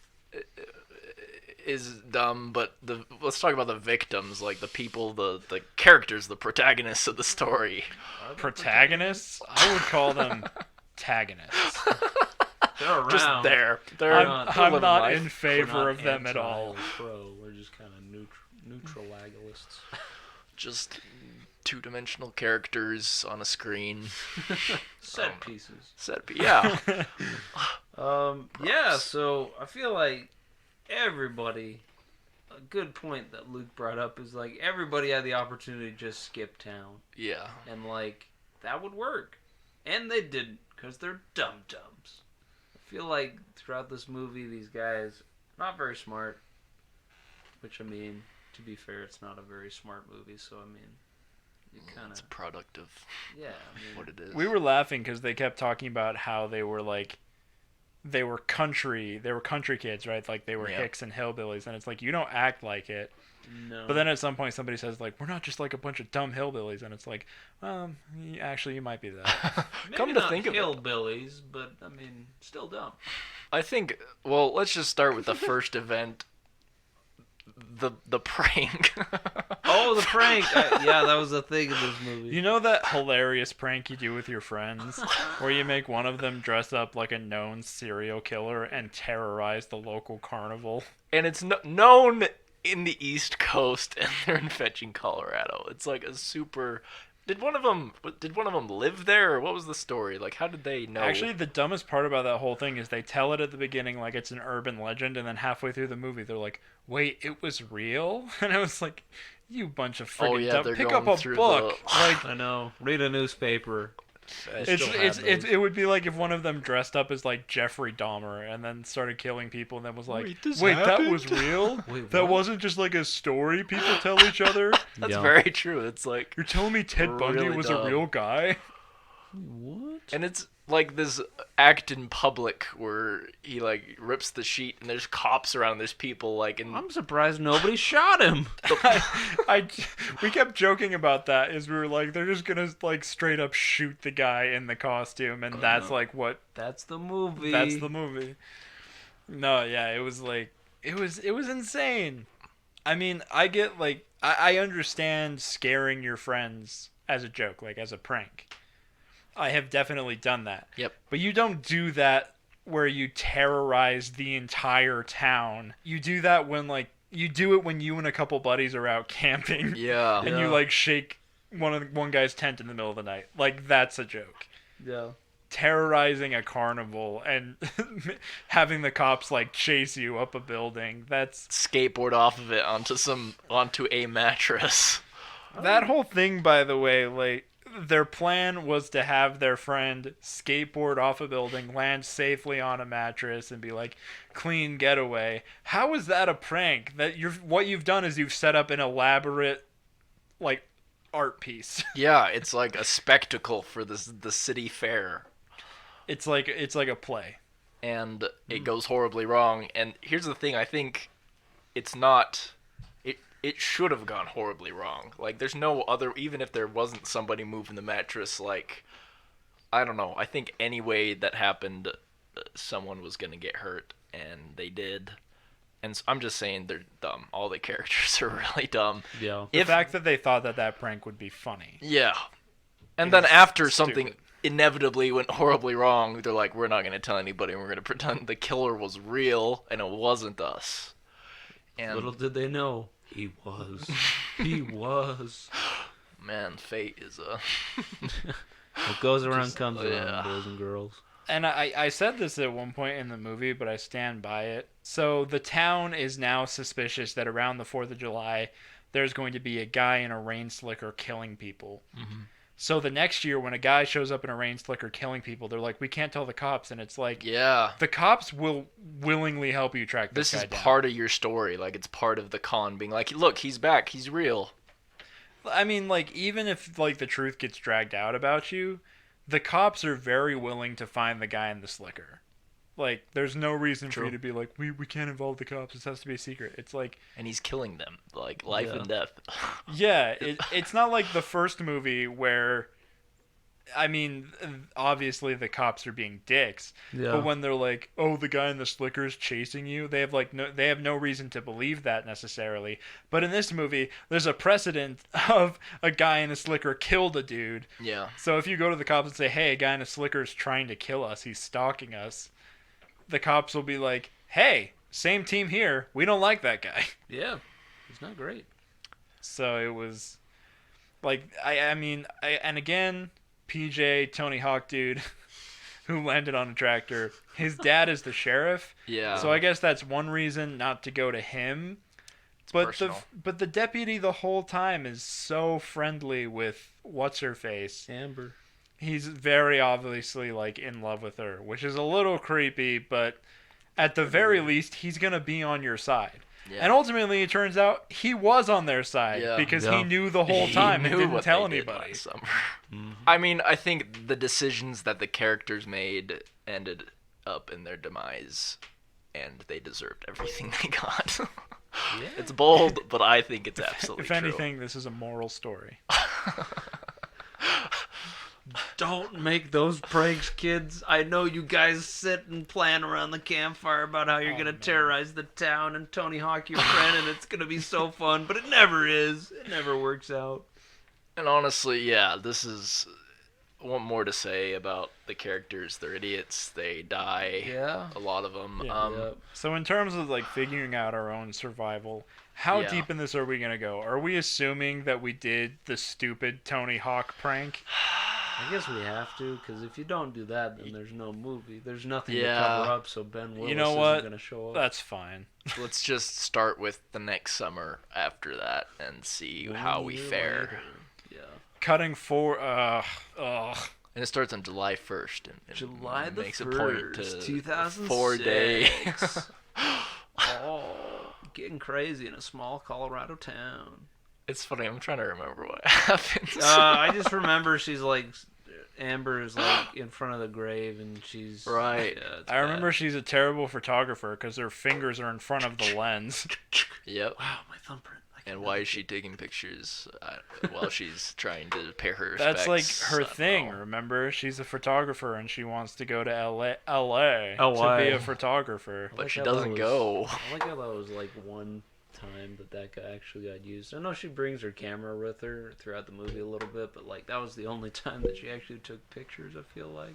is dumb, but let's talk about the victims, like the people, the characters, the protagonists of the story. Protagonists? I would call them tagonists. They're around. Just there. I'm not in favor of them at all. We're just kind of neutralagalists. Just 2-dimensional characters on a screen. Set pieces. Yeah. Yeah, so I feel like everybody, a good point that Luke brought up is like everybody had the opportunity to just skip town. Yeah. And like that would work. And they didn't, because they're dum-dums. I feel like throughout this movie, these guys, not very smart. Which, I mean, to be fair, it's not a very smart movie, so I mean, you kind of... It's a product of what it is. We were laughing because they kept talking about how they were like, they were country kids, right? Like they were hicks and hillbillies, and it's like, you don't act like it. No. But then at some point somebody says like, we're not just like a bunch of dumb hillbillies, and it's like, actually you might be that. Come to think of it, hillbillies, but I mean, still dumb. I think. Well, let's just start with the first event. The prank. Oh, the prank! Yeah, that was a thing in this movie. You know that hilarious prank you do with your friends, where you make one of them dress up like a known serial killer and terrorize the local carnival? And it's known in the East Coast, and they're in Fetching, Colorado. It's like a super. Did one of them live there, or what was the story? Like, how did they know? Actually, the dumbest part about that whole thing is they tell it at the beginning like it's an urban legend, and then halfway through the movie they're like, "Wait, it was real?" And I was like, "You bunch of freaking dumb! Pick up a book!" Like, I know. Read a newspaper. It would be like if one of them dressed up as like Jeffrey Dahmer and then started killing people and then was like, wait that was real? Wait, that what? wasn't just like a story people tell each other? That's Yeah. very true. It's like You're telling me Ted Bundy really was dumb. a real guy? What? And it's like this act in public where he like rips the sheet and there's cops around, there's people like, and I'm surprised nobody shot him. We kept joking about that as we were like, they're just gonna like straight up shoot the guy in the costume and that's like what That's the movie. that's the movie. No, yeah, it was like it was insane. I mean, I get like I understand scaring your friends as a joke, like as a prank. I have definitely done that. Yep. But you don't do that where you terrorize the entire town. You do that when like you do it when you and a couple buddies are out camping. yeah. And you like shake one guy's tent in the middle of the night. Like that's a joke. Yeah. Terrorizing a carnival and having the cops like chase you up a building. That's Skateboard off of it onto a mattress. that whole thing, by the way, like their plan was to have their friend skateboard off a building, land safely on a mattress, and be like, clean getaway. How is that a prank? What you've done is you've set up an elaborate, like, art piece. Yeah, it's like a spectacle for the city fair. It's like a play. And it goes horribly wrong. And here's the thing, I think it's not... It should have gone horribly wrong. Like, there's no other... Even if there wasn't somebody moving the mattress, like... I don't know. I think any way that happened, someone was going to get hurt. And they did. And so I'm just saying they're dumb. All the characters are really dumb. Yeah. The fact that they thought that prank would be funny. Yeah. And then after stupid. something inevitably went horribly wrong, they're like, we're not going to tell anybody, and we're going to pretend the killer was real, and it wasn't us. And Little did they know, he was. He was. man, fate is a... What goes around comes around, yeah. boys and girls. And I said this at one point in the movie, but I stand by it. So the town is now suspicious that around the 4th of July, there's going to be a guy in a rain slicker killing people. Mm-hmm. So the next year, when a guy shows up in a rain slicker killing people, they're like, we can't tell the cops. And it's like, Yeah. the cops will willingly help you track this guy This is down. part of your story. Like, it's part of the con being like, look, he's back. He's real. I mean, like, even if, like, the truth gets dragged out about you, the cops are very willing to find the guy in the slicker. Like, there's no reason for True. you to be like, we can't involve the cops. This has to be a secret. It's like, And he's killing them. Like, life Yeah. and death. yeah, it's not like the first movie where, I mean, obviously the cops are being dicks. Yeah. But when they're like, oh, the guy in the slicker is chasing you, they have no reason to believe that necessarily. But in this movie, there's a precedent of a guy in a slicker killed a dude. Yeah. So if you go to the cops and say, hey, a guy in a slicker is trying to kill us, he's stalking us, the cops will be like, hey, same team here. We don't like that guy. Yeah. He's not great. So it was like, and again, PJ, Tony Hawk dude, who landed on a tractor, his dad is the sheriff. Yeah. So I guess that's one reason not to go to him. But personal. the deputy the whole time is so friendly with what's-her-face. Amber. He's very obviously like in love with her, which is a little creepy, but at the very least, he's going to be on your side. Yeah. And ultimately, it turns out he was on their side Yeah. because Yeah. he knew the whole time and He knew didn't what tell they did anybody. last summer. I mean, I think the decisions that the characters made ended up in their demise, and they deserved everything they got. Yeah. It's bold, but I think it's absolutely If true. anything, this is a moral story. Don't make those pranks, kids. I know you guys sit and plan around the campfire about how you're going to terrorize the town and Tony Hawk your friend, and it's going to be so fun, but it never is. It never works out. And honestly, yeah, this is one more to say about the characters. They're idiots. They die. Yeah. A lot of them. Yeah. So in terms of like figuring out our own survival, how Yeah. deep in this are we going to go? Are we assuming that we did the stupid Tony Hawk prank? I guess we have to, because if you don't do that, then there's no movie. There's nothing Yeah. to cover up, so Ben Willis You know isn't what? going to show up. That's fine. Let's just start with the next summer after that and see how we 1 year fare. later. Yeah. Cutting for And it starts on July 1st. And July the makes a point 1st, to 2006. 4-day. Oh, getting crazy in a small Colorado town. It's funny. I'm trying to remember what happens. I just remember she's like, Amber is like in front of the grave, and she's Right. Yeah, it's I remember bad. she's a terrible photographer because her fingers are in front of the lens. Yep. Wow, my thumbprint. And why is she taking pictures while she's trying to pay her That's respects? like her I don't thing, know. remember? She's a photographer and she wants to go to LA to LA. be a photographer. But like she how that doesn't was- go. I like how that was like one time that guy actually got used. I know she brings her camera with her throughout the movie a little bit, but like that was the only time that she actually took pictures, I feel like.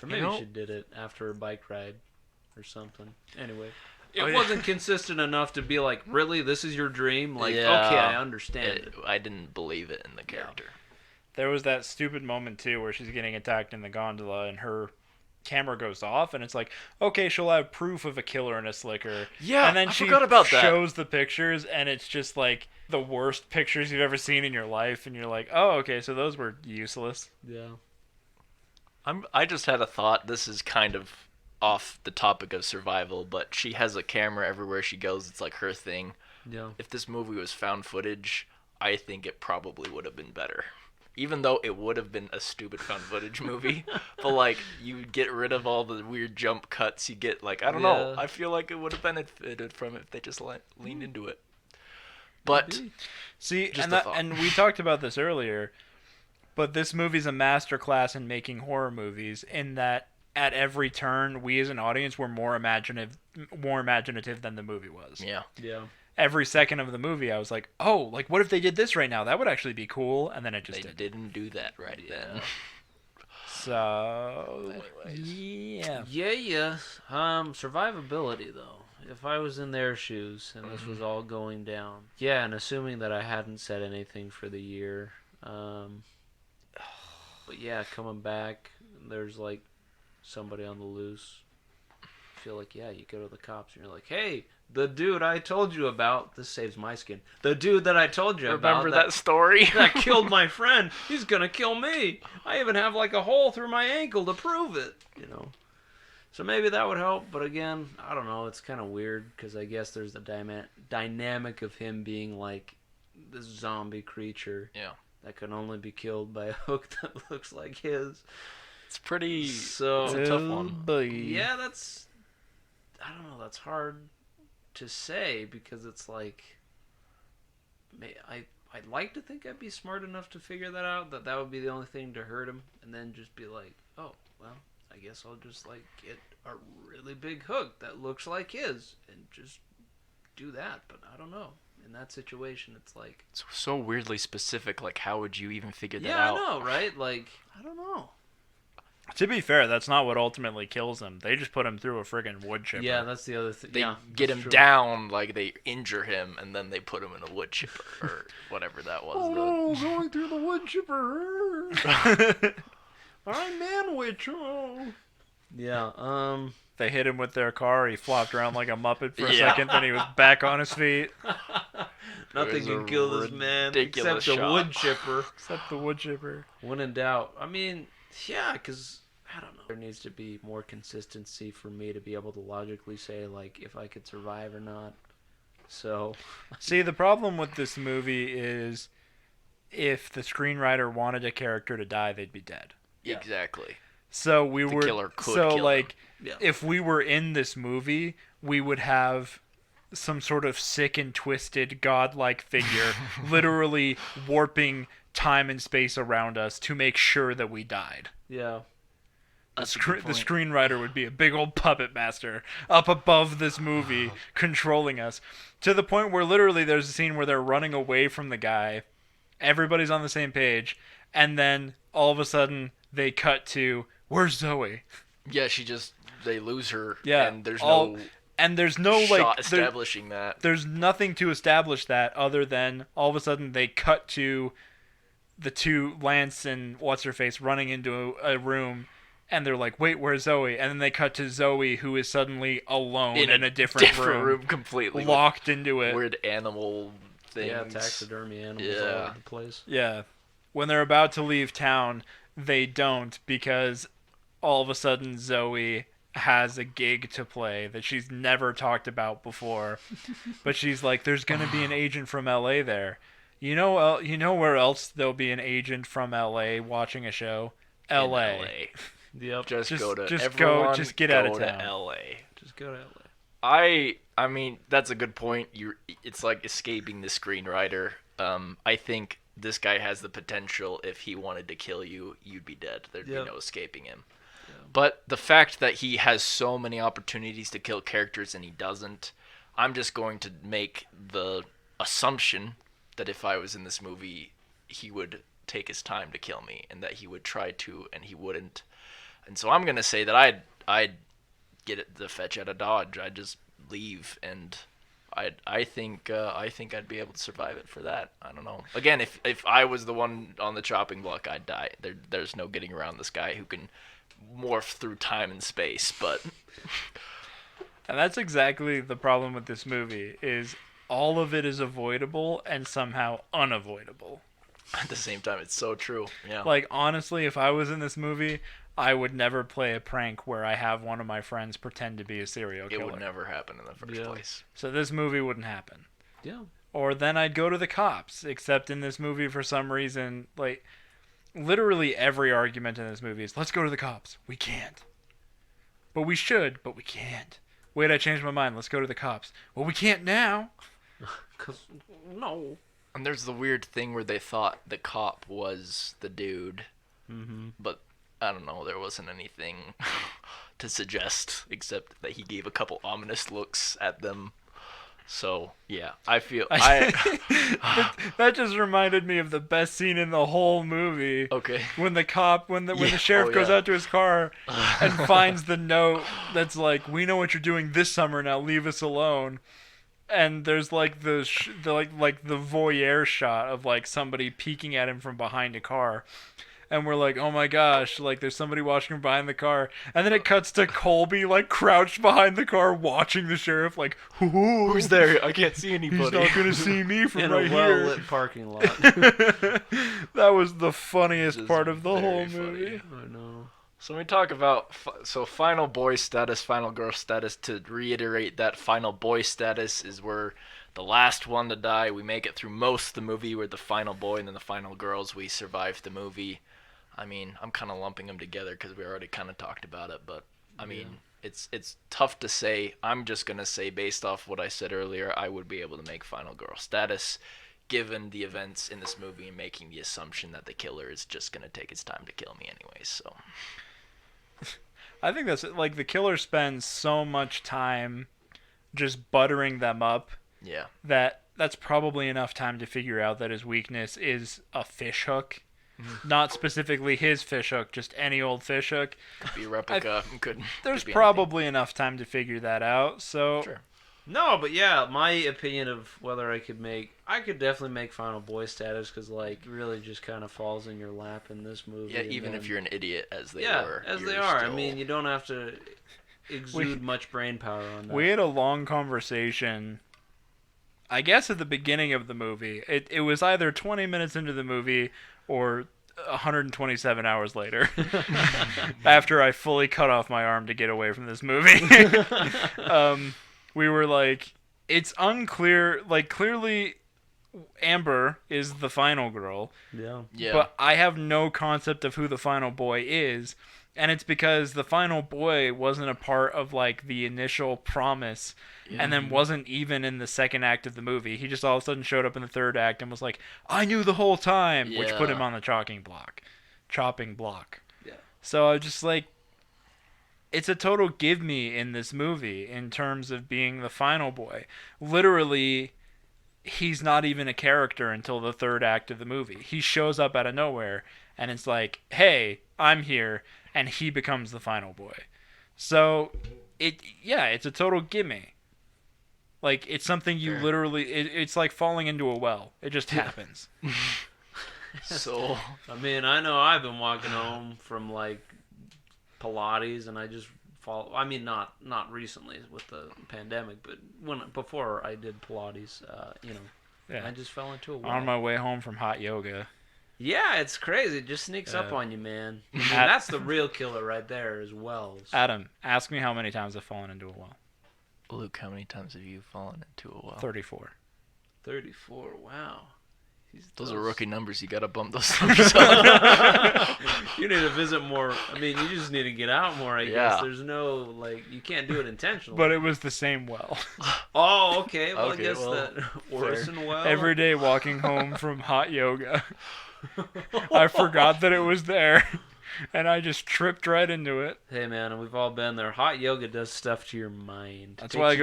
Or maybe know- she did it after a bike ride or something. Anyway. Oh, It yeah. wasn't consistent enough to be like, really, this is your dream? Like, Yeah. okay, I understand it. I didn't believe it in the character. There was that stupid moment too where she's getting attacked in the gondola and her camera goes off and it's like, okay, she'll have proof of a killer in a slicker. Yeah, and then I she forgot about that. shows the pictures and it's just like the worst pictures you've ever seen in your life and you're like, oh, okay, so those were useless. Yeah. I just had a thought. This is kind of off the topic of survival, but she has a camera everywhere she goes. It's like her thing. Yeah. If this movie was found footage, I think it probably would have been better. Even though it would have been a stupid found footage movie, but like you get rid of all the weird jump cuts. You get like I don't know. Yeah. I feel like it would have benefited from it if they just leaned into it. But Maybe. See, Just and a thought. and we talked about this earlier, but this movie's a masterclass in making horror movies in that at every turn, we as an audience were more imaginative than the movie was. yeah, Yeah. Every second of the movie, I was like, "Oh, like what if they did this right now? That would actually be cool." And then it just they didn't. didn't do that right then. So, Anyways. yeah. Yeah. Survivability though. If I was in their shoes and this was all going down, yeah, and assuming that I hadn't said anything for the year, but yeah, coming back, there's like somebody on the loose. I feel like yeah, you go to the cops and you're like, hey, the dude I told you about. This saves my skin. The dude that I told you about. Remember that story? that killed my friend. He's gonna kill me. I even have like a hole through my ankle to prove it. You know. So maybe that would help, but again, I don't know. It's kind of weird because I guess there's the dynamic of him being like this zombie creature Yeah. that can only be killed by a hook that looks like his. It's pretty. So It's a tough one. yeah, that's I don't know. That's hard to say because it's like I'd like to think I'd be smart enough to figure that out. That would be the only thing to hurt him, and then just be like, oh well. I guess I'll just like get a really big hook that looks like his and just do that. But I don't know. In that situation, it's like It's so weirdly specific. Like, how would you even figure that yeah, out? I know, right? Like I don't know. To be fair, that's not what ultimately kills him. They just put him through a friggin' wood chipper. Yeah, that's the other thing. They Yeah, get that's him true. down, like they injure him, and then they put him in a wood chipper or whatever that was. going through the wood chipper. I'm man witch. Oh. Yeah. They hit him with their car. He flopped around like a muppet for a Yeah. second. Then he was back on his feet. Nothing was a can kill this man ridiculous except a shot. wood chipper. Except the wood chipper. When in doubt. I mean, yeah, because I don't know. There needs to be more consistency for me to be able to logically say like if I could survive or not. So See, the problem with this movie is if the screenwriter wanted a character to die, they'd be dead. Yeah. Exactly. So we The were killer could so kill like yeah. if we were in this movie, we would have some sort of sick and twisted godlike figure literally warping time and space around us to make sure that we died. Yeah. The, That's a good the point. screenwriter would be a big old puppet master up above this movie controlling us to the point where literally there's a scene where they're running away from the guy. Everybody's on the same page. And then all of a sudden they cut to, where's Zoe? Yeah, they lose her. Yeah, And there's all- no And there's no shot like establishing that. there's nothing to establish that other than all of a sudden they cut to the two, Lance and what's her face, running into a room, and they're like, wait, where's Zoe? And then they cut to Zoe, who is suddenly alone in a different room, completely. locked into it. Weird animal things. Yeah, taxidermy animals all Yeah. over the place. Yeah. When they're about to leave town, they don't, because all of a sudden Zoe has a gig to play that she's never talked about before. But she's like, there's going to be an agent from LA there. You know where else there'll be an agent from LA watching a show? LA. In LA. Yep. Just go to just everyone. just get out of go town. to LA. Just go to LA. I mean, that's a good point. It's like escaping the screenwriter. I think this guy has the potential. If he wanted to kill you, you'd be dead. There'd be no escaping him. Yeah. But the fact that he has so many opportunities to kill characters and he doesn't, I'm just going to make the assumption that if I was in this movie, he would take his time to kill me, and that he would try to, and he wouldn't. And so I'm gonna say that I'd get the fetch out of Dodge. I'd just leave, and I think I'd be able to survive it for that. I don't know. Again, if I was the one on the chopping block, I'd die. There's no getting around this guy who can morph through time and space. But and that's exactly the problem with this movie, is all of it is avoidable and somehow unavoidable. At the same time, it's so true. Yeah. Like, honestly, if I was in this movie, I would never play a prank where I have one of my friends pretend to be a serial killer. It would never happen in the first place. So this movie wouldn't happen. Yeah. Or then I'd go to the cops, except in this movie, for some reason, like, literally every argument in this movie is, let's go to the cops. We can't. But we should, but we can't. Wait, I changed my mind. Let's go to the cops. Well, we can't now. 'Cause, no. And there's the weird thing where they thought the cop was the dude. Mm-hmm. But I don't know, there wasn't anything to suggest except that he gave a couple ominous looks at them. So, yeah, I feel That just reminded me of the best scene in the whole movie. Okay. When the sheriff goes out to his car and finds the note that's like, "We know what you're doing this summer, now leave us alone." And there's like the voyeur shot of like somebody peeking at him from behind a car. And we're like, oh my gosh, like there's somebody watching from behind the car. And then it cuts to Colby like crouched behind the car watching the sheriff like, who's there? I can't see anybody. He's not going to see me from in right a here. well-lit parking lot. That was the funniest Just part of the whole very movie. I know. So when we talk about final boy status, final girl status, to reiterate that final boy status is where the last one to die, we make it through most of the movie. We're the final boy, and then the final girls, we survive the movie. I mean, I'm kind of lumping them together because we already kind of talked about it, but I mean, it's tough to say. I'm just going to say, based off what I said earlier, I would be able to make final girl status given the events in this movie and making the assumption that the killer is just going to take his time to kill me anyways. So I think that's like the killer spends so much time just buttering them up. Yeah. That's probably enough time to figure out that his weakness is a fish hook. Not specifically his fish hook, just any old fish hook. Could be a replica. There's probably enough time to figure that out. So sure. No, but yeah, my opinion of whether I could definitely make final boy status, because like really just kind of falls in your lap in this movie. Yeah, even if you're an idiot as they were. As they are. I mean, you don't have to exude much brain power on that. We had a long conversation, I guess, at the beginning of the movie. It was either 20 minutes into the movie or 127 hours later, after I fully cut off my arm to get away from this movie. We were like, it's unclear, like clearly Amber is the final girl. Yeah. But I have no concept of who the final boy is. And it's because the final boy wasn't a part of like the initial promise, and then wasn't even in the second act of the movie. He just all of a sudden showed up in the third act and was like, I knew the whole time, which put him on the chopping block. Yeah. So I was just like, it's a total give me in this movie in terms of being the final boy. Literally, he's not even a character until the third act of the movie. He shows up out of nowhere, and it's like, hey, I'm here. And he becomes the final boy. So, it's a total gimme. Like, it's something you literally... It's like falling into a well. It just happens. So... I mean, I know I've been walking home from, like, Pilates, and I just fall... I mean, not recently with the pandemic, but before I did Pilates, I just fell into a well. On my way home from hot yoga. Yeah, it's crazy. It just sneaks up on you, man. I mean, that's the real killer right there as well. Adam, ask me how many times I've fallen into a well. Luke, how many times have you fallen into a well? 34. 34. Wow. Those are rookie numbers. You gotta bump those numbers up. You need to visit more. I mean, you just need to get out more, I guess. There's no, you can't do it intentionally. But it was the same well. Oh, okay. Well, Okay, I guess that Orison well. Every day walking home from hot yoga, I forgot that it was there, and I just tripped right into it. Hey, man, we've all been there. Hot yoga does stuff to your mind. That's why I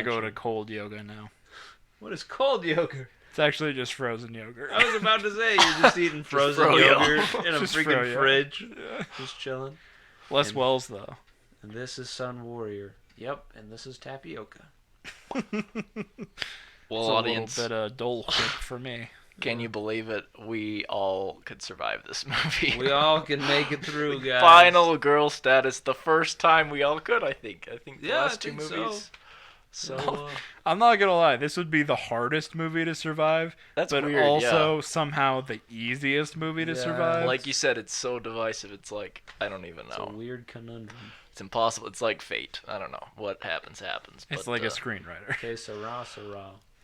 go to cold yoga now. What is cold yogurt? It's actually just frozen yogurt. I was about to say, you're just eating frozen yogurt in a Just freaking fridge. Yeah. Just chilling. Less wells, though. And this is Sun Warrior. Yep, and this is tapioca. Well, It's audience, a little bit Dole Whip for me. can you believe it? We all could survive this movie. We all can make it through, guys. Final girl status. The first time we all could, I think. The Yeah, last I two think movies. So, I'm not gonna lie, this would be the hardest movie to survive, that's but weird, also somehow the easiest movie to survive. like you said, it's so divisive. It's like, I don't even know. It's a weird conundrum. It's impossible. It's like fate. I don't know. What happens. It's like a screenwriter. Okay, Sarah.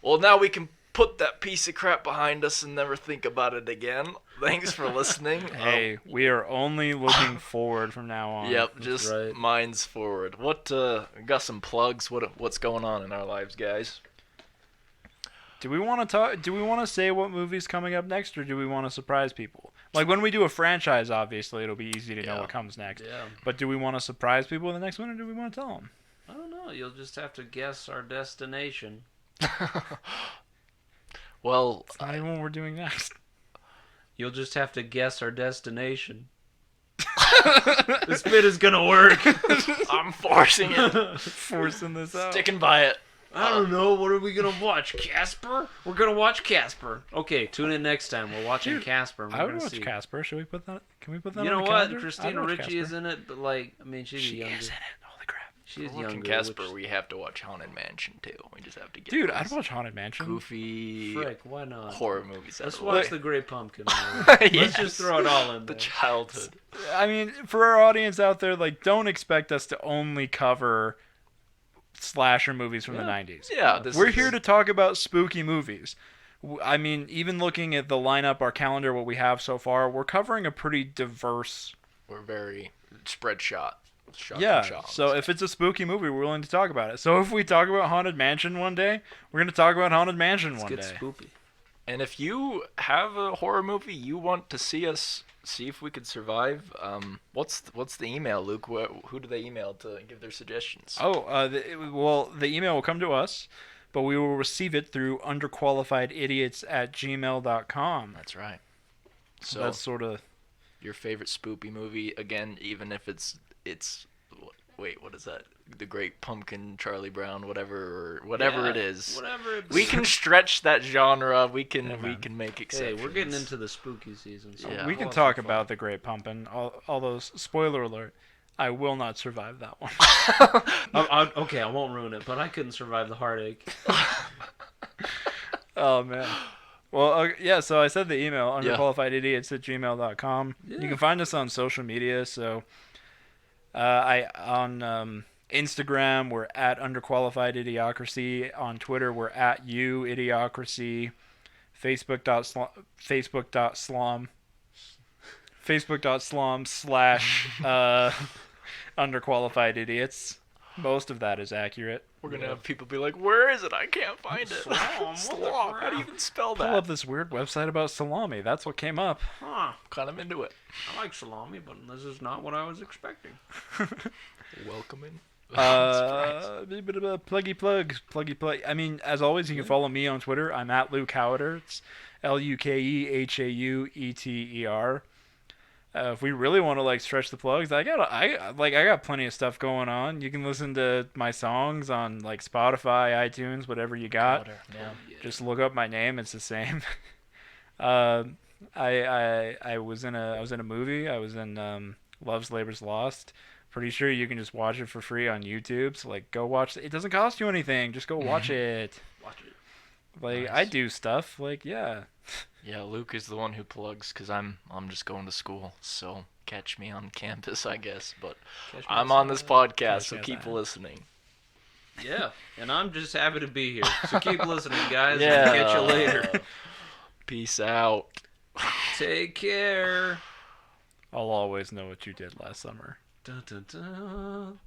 Well, now we can put that piece of crap behind us and never think about it again. Thanks for listening. Hey, we are only looking forward from now on. Yep, just minds forward. What we got some plugs. What's going on in our lives, guys? Do we want to talk? Do we want to say what movie's coming up next, or do we want to surprise people? Like when we do a franchise, obviously it'll be easy to know what comes next. Yeah. But do we want to surprise people in the next one, or do we want to tell them? I don't know. You'll just have to guess our destination. Well, It's not even what we're doing next. You'll just have to guess our destination. This bit is gonna work. I'm forcing it. Forcing this out. Sticking by it. I don't know. What are we gonna watch? Casper? We're gonna watch Casper. Okay, tune in next time. We're watching Casper. And we're I would gonna watch see. Casper. Should we put that? Can we put that? You on know the what? calendar? Christina I'd watch Ricci is Casper. in it, but like, I mean, she's She younger. is in it. Holy crap. She's We're watching younger. Casper. which- We have to watch Haunted Mansion too. We just have to get. Dude, those I'd watch Haunted Mansion. goofy Frick, why not? horror movies. Let's out of the watch way. The Great Pumpkin. Let's Yes. just throw it all in the there. childhood. I mean, for our audience out there, like, don't expect us to only cover slasher movies from the 90s. Yeah, We're here to talk about spooky movies. I mean, even looking at the lineup, our calendar, what we have so far, we're covering a pretty diverse. We're very spread shot. So if it's a spooky movie, we're willing to talk about it. So if we talk about Haunted Mansion one day, we're going to talk about Haunted Mansion Let's one get day. spoopy. And if you have a horror movie you want to see us see if we could survive, what's the email, Luke? Who do they email to give their suggestions? The email will come to us, but we will receive it through underqualifiedidiots@gmail.com. That's right. So that's sort of your favorite spoopy movie, again, even if it's wait, what is that? The Great Pumpkin, Charlie Brown, whatever it is. Whatever. We can stretch that genre. We can make Hey, exceptions. we're getting into the spooky season. So Yeah. we can talk about the Great Pumpkin. All those, spoiler alert, I will not survive that one. Okay, I won't ruin it, but I couldn't survive the heartache. Oh man. Well, so I said the email, underqualifiedidiots@gmail.com. Yeah. You can find us on social media. So on Instagram, we're at underqualifiedidiocracy. On Twitter, we're at idiocracy. Facebook.com/underqualified idiots. Most of that is accurate. We're gonna have people be like, "Where is it? I can't find it." Salami. How do you even spell Pull that? up this weird website about salami. That's what came up. Huh. Kind of into it. I like salami, but this is not what I was expecting. Welcoming. Pluggy plug. I mean, as always, you can follow me on Twitter. I'm at Luke Haueter. It's LUKEHAUETER. If we really want to stretch the plugs, I got plenty of stuff going on. You can listen to my songs on Spotify, iTunes, whatever you got. Yeah. Just look up my name; it's the same. I was in a movie. I was in Love's Labor's Lost. Pretty sure you can just watch it for free on YouTube. So go watch it. It doesn't cost you anything. Just go watch it. Watch it. Nice. I do stuff. Yeah. Yeah, Luke is the one who plugs because I'm just going to school, so catch me on campus, I guess. But Catch me I'm on this outside. podcast, Catch so me keep outside. listening. Yeah, and I'm just happy to be here. So keep listening, guys. Yeah. And catch you later. Peace out. Take care. I'll always know what you did last summer. Dun, dun, dun.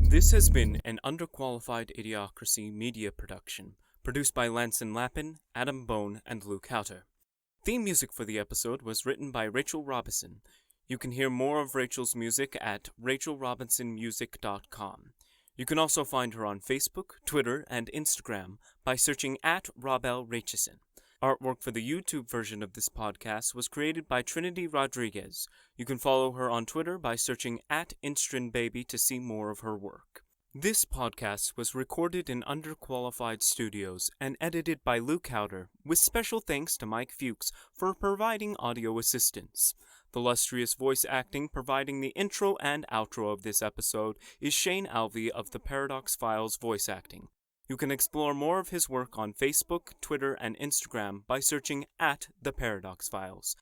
This has been an Underqualified Idiocracy media production, produced by Lanson Lappin, Adam Bone, and Luke Haueter. Theme music for the episode was written by Rachel Robison. You can hear more of Rachel's music at rachelrobinsonmusic.com. You can also find her on Facebook, Twitter, and Instagram by searching at Robel Racheson. Artwork for the YouTube version of this podcast was created by Trinity Rodriguez. You can follow her on Twitter by searching at InstrinBaby to see more of her work. This podcast was recorded in Underqualified Studios and edited by Luke Haueter, with special thanks to Mike Fuchs for providing audio assistance. The illustrious voice acting providing the intro and outro of this episode is Shane Alvey of the Paradox Files voice acting. You can explore more of his work on Facebook, Twitter, and Instagram by searching at The Paradox Files.